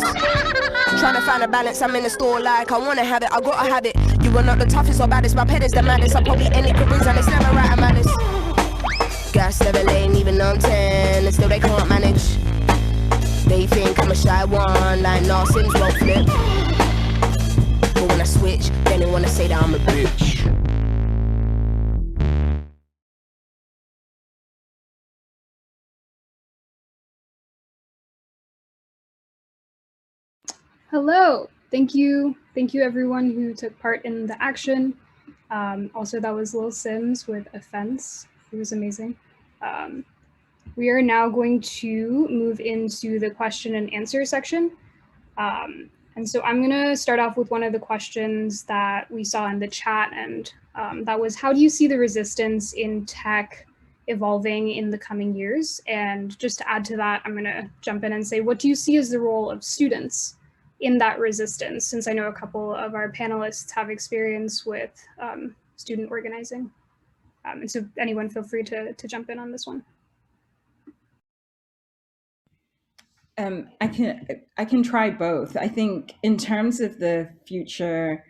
Trying to find a balance, I'm in the store like I wanna have it, I gotta have it. You are not the toughest or baddest, my pet is the maddest. I probably any careers and it's never right, I'm honest. Gas 7 lane, even on 10, and still they can't manage. They think I'm a shy one, like no, Sims won't flip. But when I switch, then they wanna say that I'm a bitch. Hello, thank you everyone who took part in the action. Also, that was Lil Sims with Offense. It was amazing. We are now going to move into the question and answer section. And so I'm gonna start off with one of the questions that we saw in the chat, and that was, how do you see the resistance in tech evolving in the coming years? And just to add to that, I'm gonna jump in and say, what do you see as the role of students in that resistance, since I know a couple of our panelists have experience with student organizing. And so anyone feel free to jump in on this one. I can try both. I think in terms of the future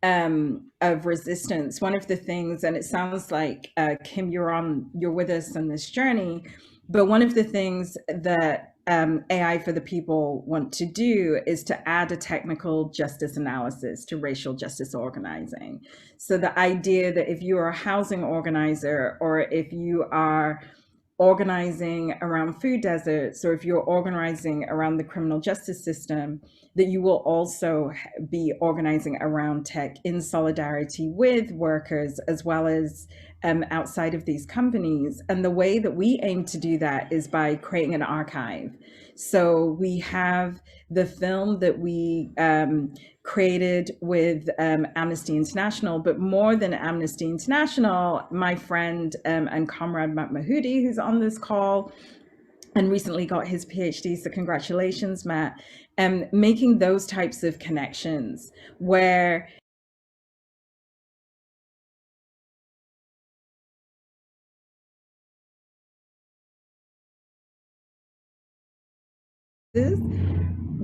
of resistance, one of the things, and it sounds like Kim, you're with us on this journey, but one of the things that AI for the People want to do is to add a technical justice analysis to racial justice organizing. So the idea that if you are a housing organizer, or if you are organizing around food deserts, or if you're organizing around the criminal justice system, that you will also be organizing around tech in solidarity with workers, as well as outside of these companies. And the way that we aim to do that is by creating an archive. So we have the film that we created with Amnesty International, but more than Amnesty International, my friend and comrade Matt Mahudi, who's on this call and recently got his PhD, so congratulations, Matt, making those types of connections where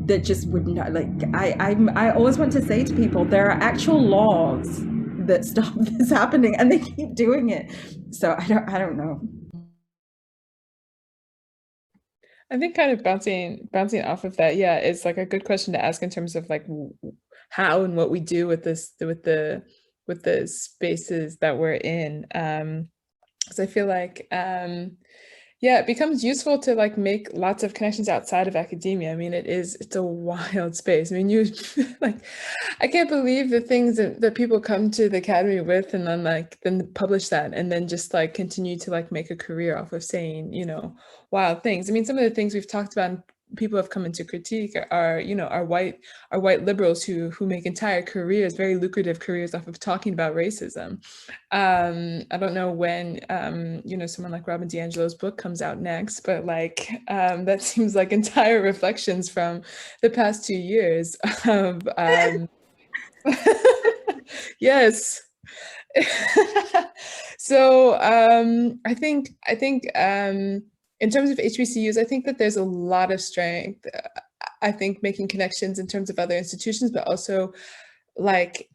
that just would not, like, I always want to say to people, there are actual laws that stop this happening, and they keep doing it. So I don't know. I think kind of bouncing off of that, yeah, it's like a good question to ask in terms of like how and what we do with this, with the spaces that we're in. Because I feel like yeah, it becomes useful to like make lots of connections outside of academia. I mean, it's a wild space. I mean, you like, I can't believe the things that people come to the academy with, and then publish that, and then just like continue to like make a career off of saying, you know, wild things. I mean, some of the things we've talked about and people have come into critique are, you know, are white liberals who make entire careers, very lucrative careers, off of talking about racism. I don't know when you know, someone like Robin DiAngelo's book comes out next, but like that seems like entire reflections from the past 2 years of yes. So I think in terms of HBCUs, I think that there's a lot of strength. I think making connections in terms of other institutions, but also like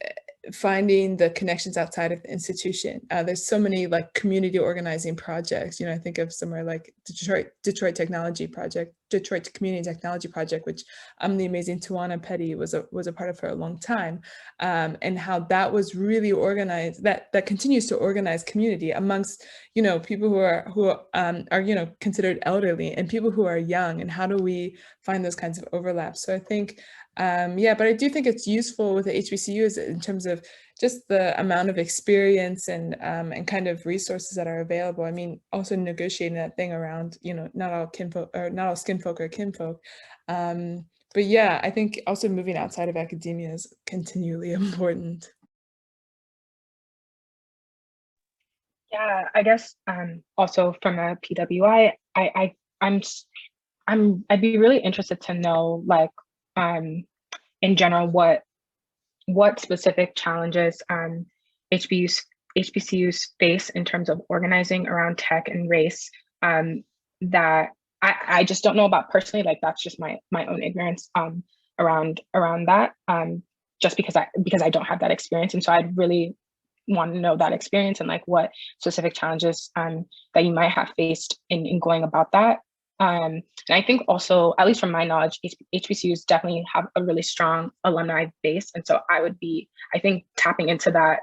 finding the connections outside of the institution. There's so many like community organizing projects. You know, I think of somewhere like Detroit Technology Project, Detroit Community Technology Project, which the amazing Tawana Petty was a part of for a long time, and how that was really organized. That continues to organize community amongst, you know, people who are you know, considered elderly and people who are young. And how do we find those kinds of overlaps? So I think. Yeah, but I do think it's useful with the HBCUs in terms of just the amount of experience and kind of resources that are available. I mean, also negotiating that thing around, you know, not all kinfolk or not all skinfolk or kinfolk. But yeah, I think also moving outside of academia is continually important. Yeah, I guess also from a PWI, I'd be really interested to know, like, in general, what specific challenges HBUs HBCUs face in terms of organizing around tech and race, that I just don't know about personally. Like, that's just my own ignorance around that. Just because I don't have that experience, and so I'd really want to know that experience and like what specific challenges that you might have faced in going about that. And I think also, at least from my knowledge, HBCUs definitely have a really strong alumni base. And so I think tapping into that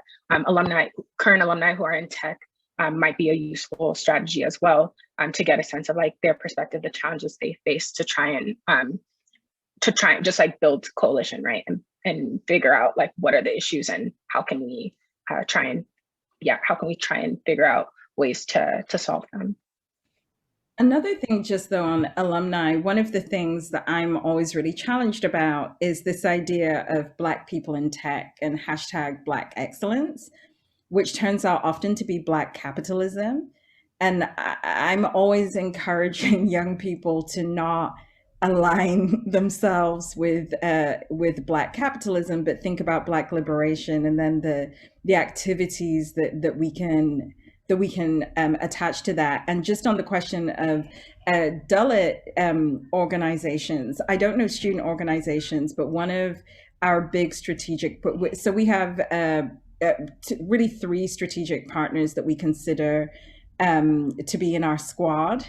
current alumni who are in tech might be a useful strategy as well, to get a sense of like their perspective, the challenges they face, to try and just like build coalition, right? And figure out like what are the issues and how can we try and figure out ways to solve them. Another thing, just though, on alumni, one of the things that I'm always really challenged about is this idea of Black people in tech and hashtag Black excellence, which turns out often to be Black capitalism. And I'm always encouraging young people to not align themselves with Black capitalism, but think about Black liberation, and then the activities that we can attach to that. And just on the question of Dalit organizations, I don't know student organizations, but one of our big strategic, so we have really 3 strategic partners that we consider to be in our squad.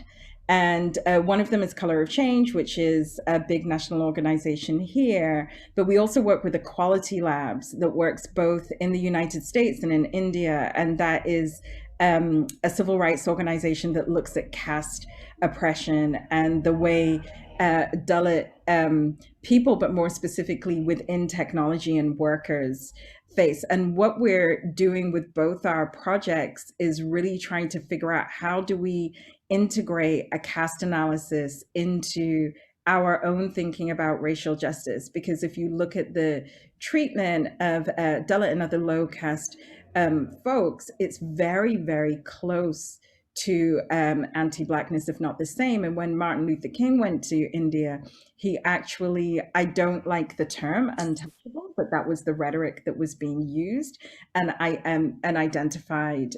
And one of them is Color of Change, which is a big national organization here. But we also work with Equality Labs that works both in the United States and in India. And that is a civil rights organization that looks at caste oppression and the way Dalit people, but more specifically within technology and workers, face. And what we're doing with both our projects is really trying to figure out how do we integrate a caste analysis into our own thinking about racial justice. Because if you look at the treatment of Dalit and other low caste folks, it's very, very close to anti-Blackness, if not the same. And when Martin Luther King went to India, he actually, I don't like the term untouchable, but that was the rhetoric that was being used, and I identified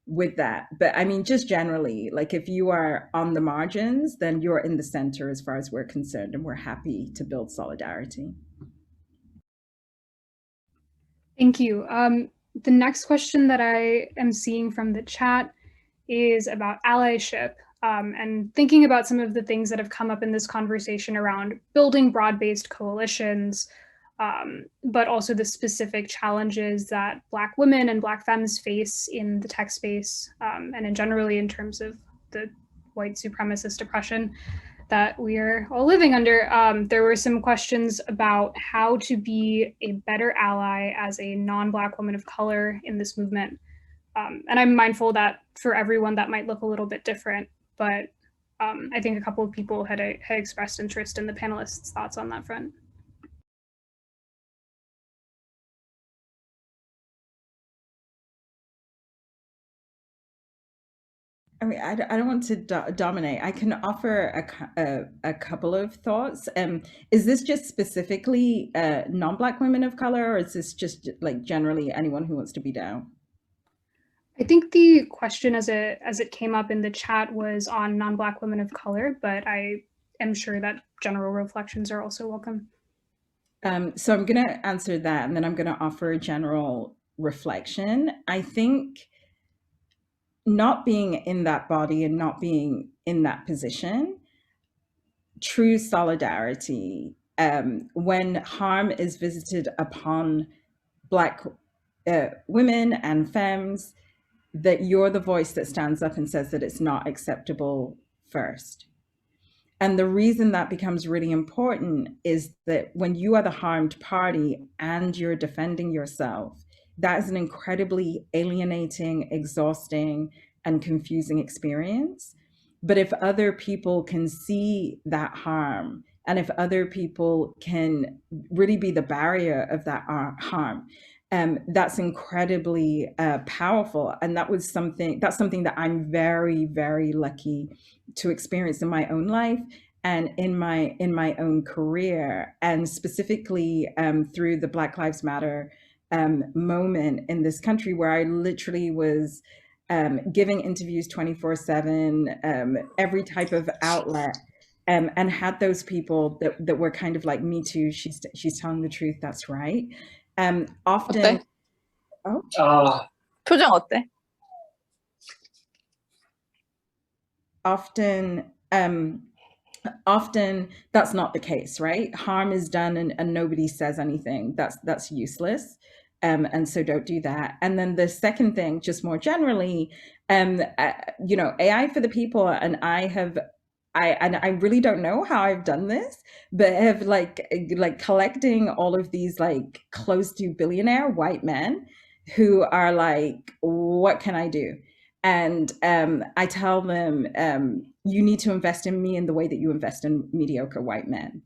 with that. But I mean, just generally, like if you are on the margins, then you're in the center as far as we're concerned, and we're happy to build solidarity. Thank you. The next question that I am seeing from the chat is about allyship, and thinking about some of the things that have come up in this conversation around building broad-based coalitions, but also the specific challenges that Black women and Black femmes face in the tech space, and in generally in terms of the white supremacist oppression that we are all living under. There were some questions about how to be a better ally as a non-Black woman of color in this movement. And I'm mindful that for everyone that might look a little bit different, but I think a couple of people had expressed interest in the panelists' thoughts on that front. I mean, I don't want to dominate. I can offer a couple of thoughts. Is this just specifically non-Black women of color, or is this just like generally anyone who wants to be down? I think the question as it came up in the chat was on non-Black women of color, but I am sure that general reflections are also welcome. So I'm going to answer that, and then I'm going to offer a general reflection. I think not being in that body and not being in that position, true solidarity, when harm is visited upon Black women and femmes, that you're the voice that stands up and says that it's not acceptable first. And the reason that becomes really important is that when you are the harmed party and you're defending yourself, that is an incredibly alienating, exhausting, and confusing experience. But if other people can see that harm, and if other people can really be the barrier of that harm, that's incredibly powerful. And that's something that I'm very, very lucky to experience in my own life and in my own career, and specifically through the Black Lives Matter moment in this country, where I literally was giving interviews 24/7, every type of outlet, and had those people that were kind of like, me too, she's telling the truth, that's right. Often, 어때? 표정 어때? often that's not the case, right? Harm is done and nobody says anything. That's useless. And so don't do that. And then the second thing, just more generally, AI for the people, and I really don't know how I've done this, but have like collecting all of these like close to billionaire white men who are like, what can I do? And I tell them, you need to invest in me in the way that you invest in mediocre white men.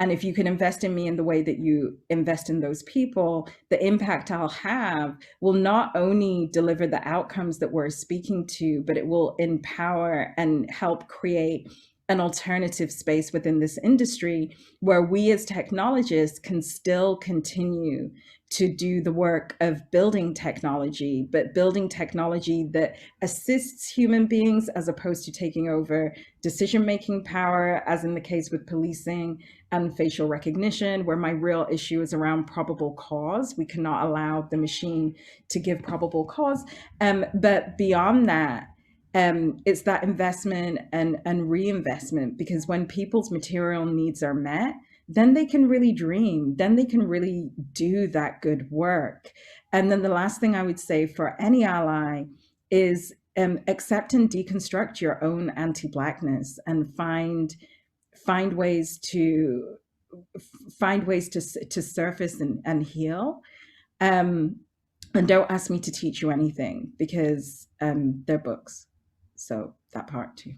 And if you can invest in me in the way that you invest in those people, the impact I'll have will not only deliver the outcomes that we're speaking to, but it will empower and help create an alternative space within this industry where we as technologists can still continue to do the work of building technology, but building technology that assists human beings as opposed to taking over decision-making power, as in the case with policing and facial recognition, where my real issue is around probable cause. We cannot allow the machine to give probable cause. But beyond that, it's that investment and reinvestment, because when people's material needs are met, then they can really dream, then they can really do that good work. And then the last thing I would say for any ally is accept and deconstruct your own anti-Blackness and find ways to surface and heal. And don't ask me to teach you anything, because they're books. So that part too.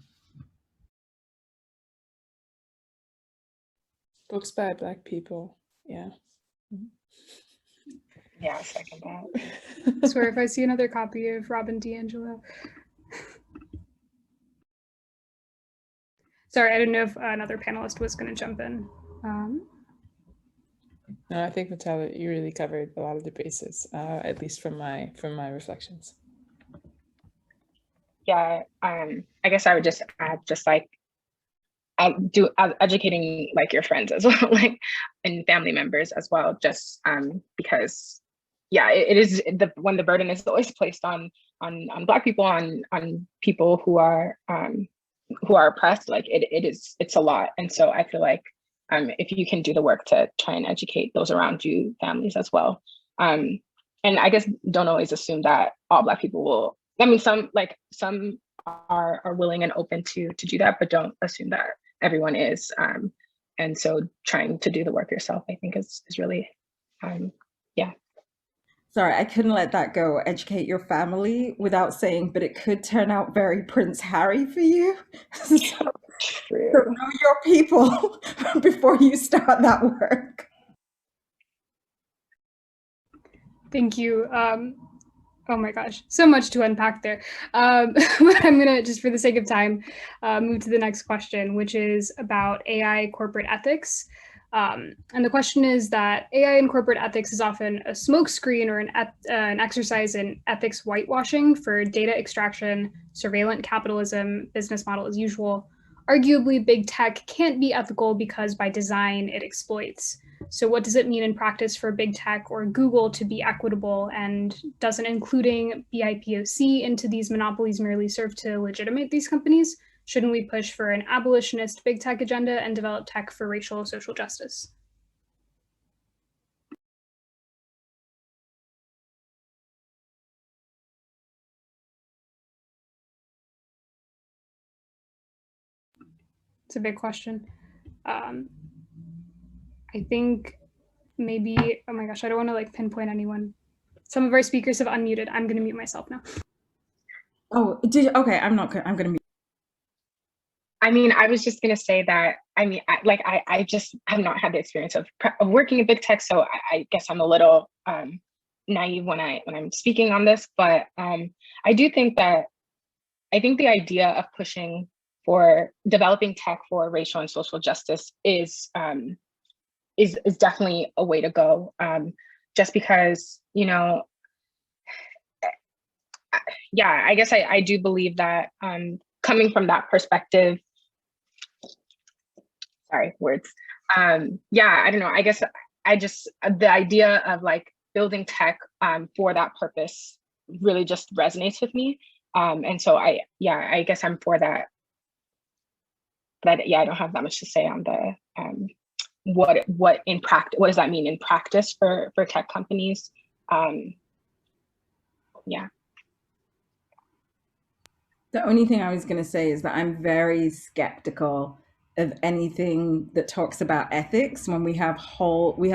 Books by Black people. Yeah. Yeah, I second that. I swear, if I see another copy of Robin DiAngelo. Sorry, I didn't know if another panelist was going to jump in. No, I think, Mutale, you really covered a lot of the bases, at least from my reflections. Yeah, I guess I would just add, just like, educating like your friends as well, like, and family members as well, just because, yeah, it is when the burden is always placed on Black people, on people who are oppressed, like it's a lot. And so I feel like if you can do the work to try and educate those around you, families as well, and I guess don't always assume that all Black people will. I mean, some are willing and open to do that, but don't assume that everyone is. And so trying to do the work yourself, I think is really, yeah. Sorry, I couldn't let that go. Educate your family without saying, but it could turn out very Prince Harry for you. So, True. know your people before you start that work. Thank you. Oh my gosh, so much to unpack there. But I'm gonna, just for the sake of time, move to the next question, which is about AI corporate ethics. And the question is that AI in corporate ethics is often a smokescreen or an exercise in ethics whitewashing for data extraction, surveillance capitalism, business model as usual. Arguably, big tech can't be ethical because by design it exploits. So what does it mean in practice for big tech or Google to be equitable, and doesn't including BIPOC into these monopolies merely serve to legitimate these companies? Shouldn't we push for an abolitionist big tech agenda and develop tech for racial social justice? It's a big question. I think maybe, oh my gosh, I don't want to like pinpoint anyone. Some of our speakers have unmuted. I'm going to mute myself now. Oh, okay, I'm going to mute. I mean, I was just going to say that, I mean, I just have not had the experience of working in big tech. So I guess I'm a little naive when I'm speaking on this, but I do think that the idea of pushing for developing tech for racial and social justice is definitely a way to go. Just because, you know, yeah, I guess I do believe that coming from that perspective, sorry, words. Yeah, I don't know. I guess the idea of like building tech for that purpose really just resonates with me. And so I guess I'm for that. But yeah, I don't have that much to say on the what in practice, what does that mean in practice for tech companies? Yeah. The only thing I was going to say is that I'm very skeptical of anything that talks about ethics when we have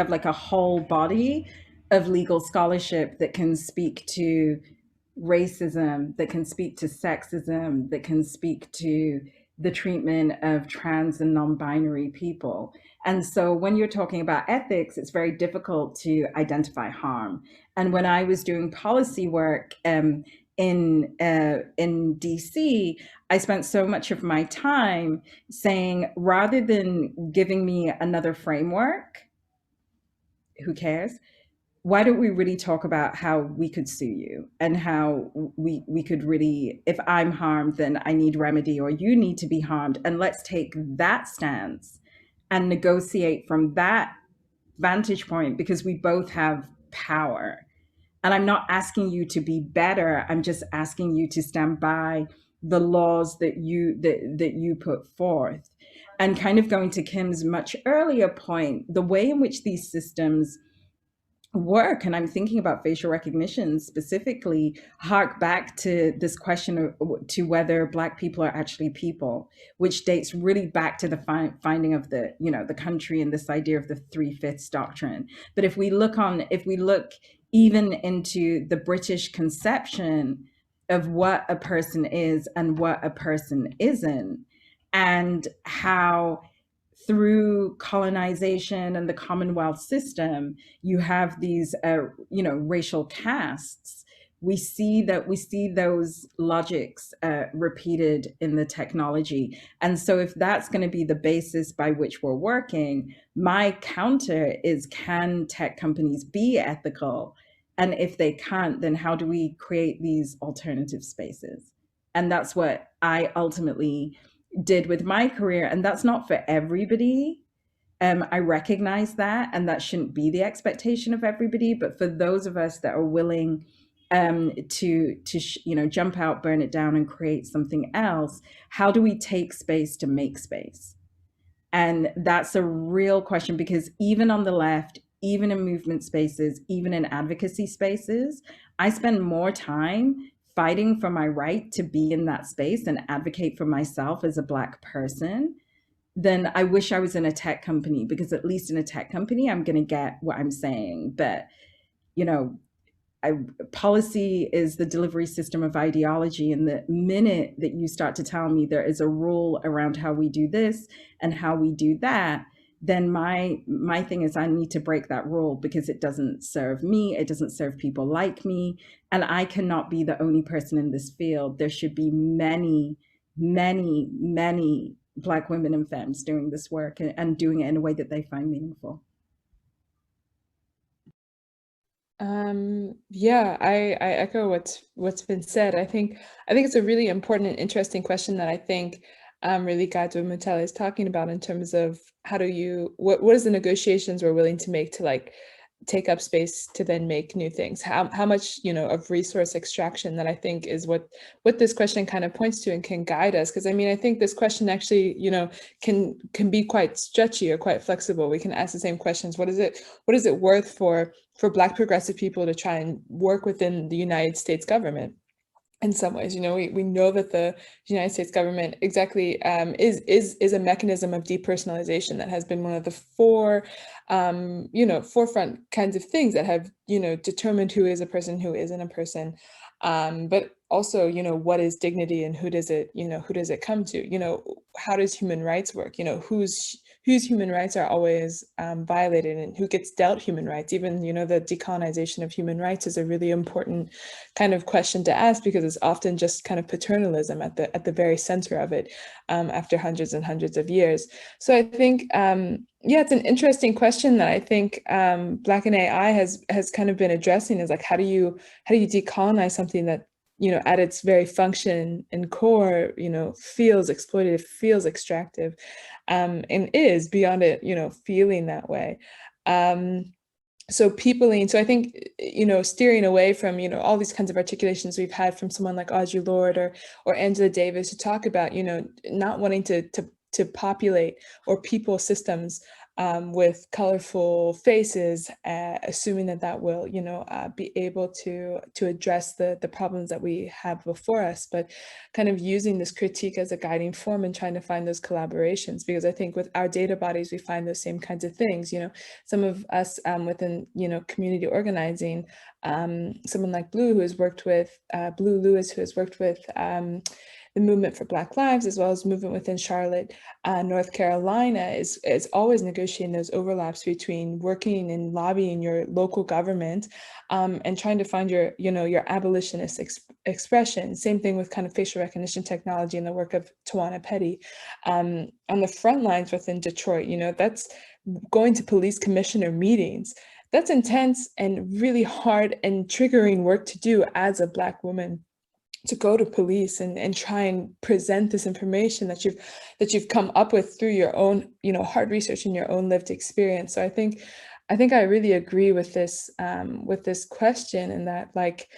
like a whole body of legal scholarship that can speak to racism, that can speak to sexism, that can speak to the treatment of trans and non-binary people. And so when you're talking about ethics, it's very difficult to identify harm. And when I was doing policy work in DC, I spent so much of my time saying, rather than giving me another framework, who cares? Why don't we really talk about how we could sue you and how we could really, if I'm harmed, then I need remedy, or you need to be harmed. And let's take that stance and negotiate from that vantage point, because we both have power. And I'm not asking you to be better. I'm just asking you to stand by the laws that you put forth. And kind of going to Kim's much earlier point, the way in which these systems work, and I'm thinking about facial recognition specifically, hark back to this question to whether Black people are actually people, which dates really back to the finding of the country and this idea of the 3/5 doctrine. But if we look even into the British conception of what a person is and what a person isn't, and how through colonization and the Commonwealth system, you have these, racial castes. We see those logics repeated in the technology. And so if that's going to be the basis by which we're working, my counter is, can tech companies be ethical? And if they can't, then how do we create these alternative spaces? And that's what I ultimately did with my career. And that's not for everybody. I recognize that, and that shouldn't be the expectation of everybody. But for those of us that are willing to jump out, burn it down, and create something else, how do we take space to make space? And that's a real question, because even on the left, even in movement spaces, even in advocacy spaces, I spend more time fighting for my right to be in that space and advocate for myself as a Black person than I wish I was in a tech company, because at least in a tech company, I'm going to get what I'm saying. But, policy is the delivery system of ideology. And the minute that you start to tell me there is a rule around how we do this and how we do that, then my thing is, I need to break that rule, because it doesn't serve me. It doesn't serve people like me. And I cannot be the only person in this field. There should be many, many, many Black women and femmes doing this work and doing it in a way that they find meaningful. Yeah, I echo what's been said. I think it's a really important and interesting question that I think really guides what Mutale is talking about, in terms of how do you, what is the negotiations we're willing to make to like take up space to then make new things? How much, of resource extraction, that I think is what this question kind of points to and can guide us. Because I mean, I think this question actually, can be quite stretchy or quite flexible. We can ask the same questions. What is it worth for Black progressive people to try and work within the United States government? In some ways, we know that the United States government exactly is a mechanism of depersonalization that has been one of the forefront kinds of things that have, determined who is a person, who isn't a person. But also, what is dignity, and who does it come to? How does human rights work? Whose whose human rights are always violated and who gets dealt human rights. Even, you know, the decolonization of human rights is a really important kind of question to ask, because it's often just kind of paternalism at the very center of it after hundreds and hundreds of years. So I think, yeah, it's an interesting question that I think Black in AI has kind of been addressing, is like, how do you decolonize something that, you know, at its very function and core, you know, feels exploitative, feels extractive, and is beyond it, you know, feeling that way. So peopling, so I think, you know, steering away from, you know, all these kinds of articulations we've had from someone like Audre Lorde or Angela Davis, who talk about, you know, not wanting to populate or people systems with colorful faces, assuming that will, you know, be able to address the problems that we have before us, but kind of using this critique as a guiding form and trying to find those collaborations, because I think with our data bodies, we find those same kinds of things. You know, some of us within, you know, community organizing, someone like Blue, who has worked with, Blue Lewis, who has worked with the movement for Black Lives, as well as movement within Charlotte, North Carolina, is always negotiating those overlaps between working and lobbying your local government and trying to find your, you know, your abolitionist expression. Same thing with kind of facial recognition technology and the work of Tawana Petty. On the front lines within Detroit, you know, that's going to police commissioner meetings. That's intense and really hard and triggering work to do as a Black woman, to go to police and try and present this information that you've come up with through your own, you know, hard research and your own lived experience. So I think I really agree with this question, and that, like,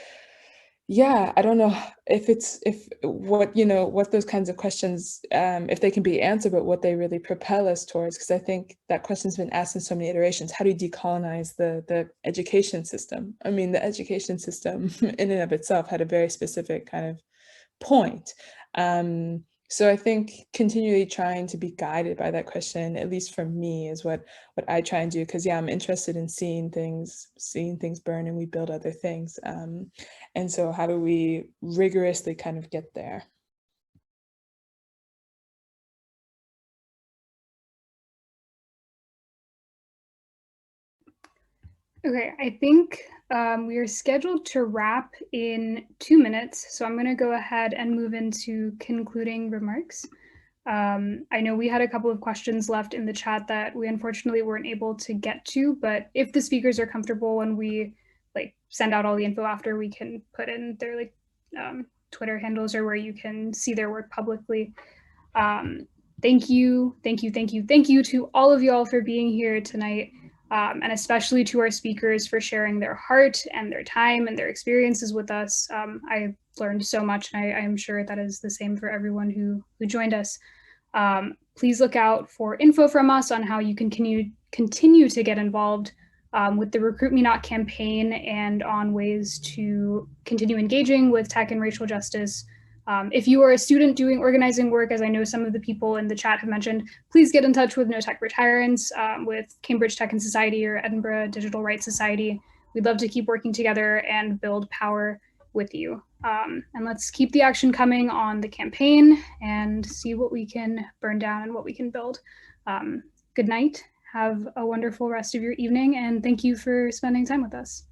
yeah, I don't know if what those kinds of questions, if they can be answered, but what they really propel us towards, because I think that question's been asked in so many iterations. How do you decolonize the education system? I mean, the education system in and of itself had a very specific kind of point. So I think continually trying to be guided by that question, at least for me, is what I try and do, because yeah, I'm interested in seeing things burn and we build other things. And so how do we rigorously kind of get there? Okay, I think we are scheduled to wrap in 2 minutes, so I'm going to go ahead and move into concluding remarks. I know we had a couple of questions left in the chat that we unfortunately weren't able to get to, but if the speakers are comfortable when we send out all the info after, we can put in their Twitter handles or where you can see their work publicly. Thank you to all of y'all for being here tonight. And especially to our speakers for sharing their heart and their time and their experiences with us. I learned so much, and I am sure that is the same for everyone who joined us. Please look out for info from us on how you can continue to get involved with the Recruit Me Not campaign, and on ways to continue engaging with tech and racial justice. If you are a student doing organizing work, as I know some of the people in the chat have mentioned, please get in touch with No Tech for Tyrants, with Cambridge Tech and Society, or Edinburgh Digital Rights Society. We'd love to keep working together and build power with you. And let's keep the action coming on the campaign and see what we can burn down and what we can build. Good night. Have a wonderful rest of your evening, and thank you for spending time with us.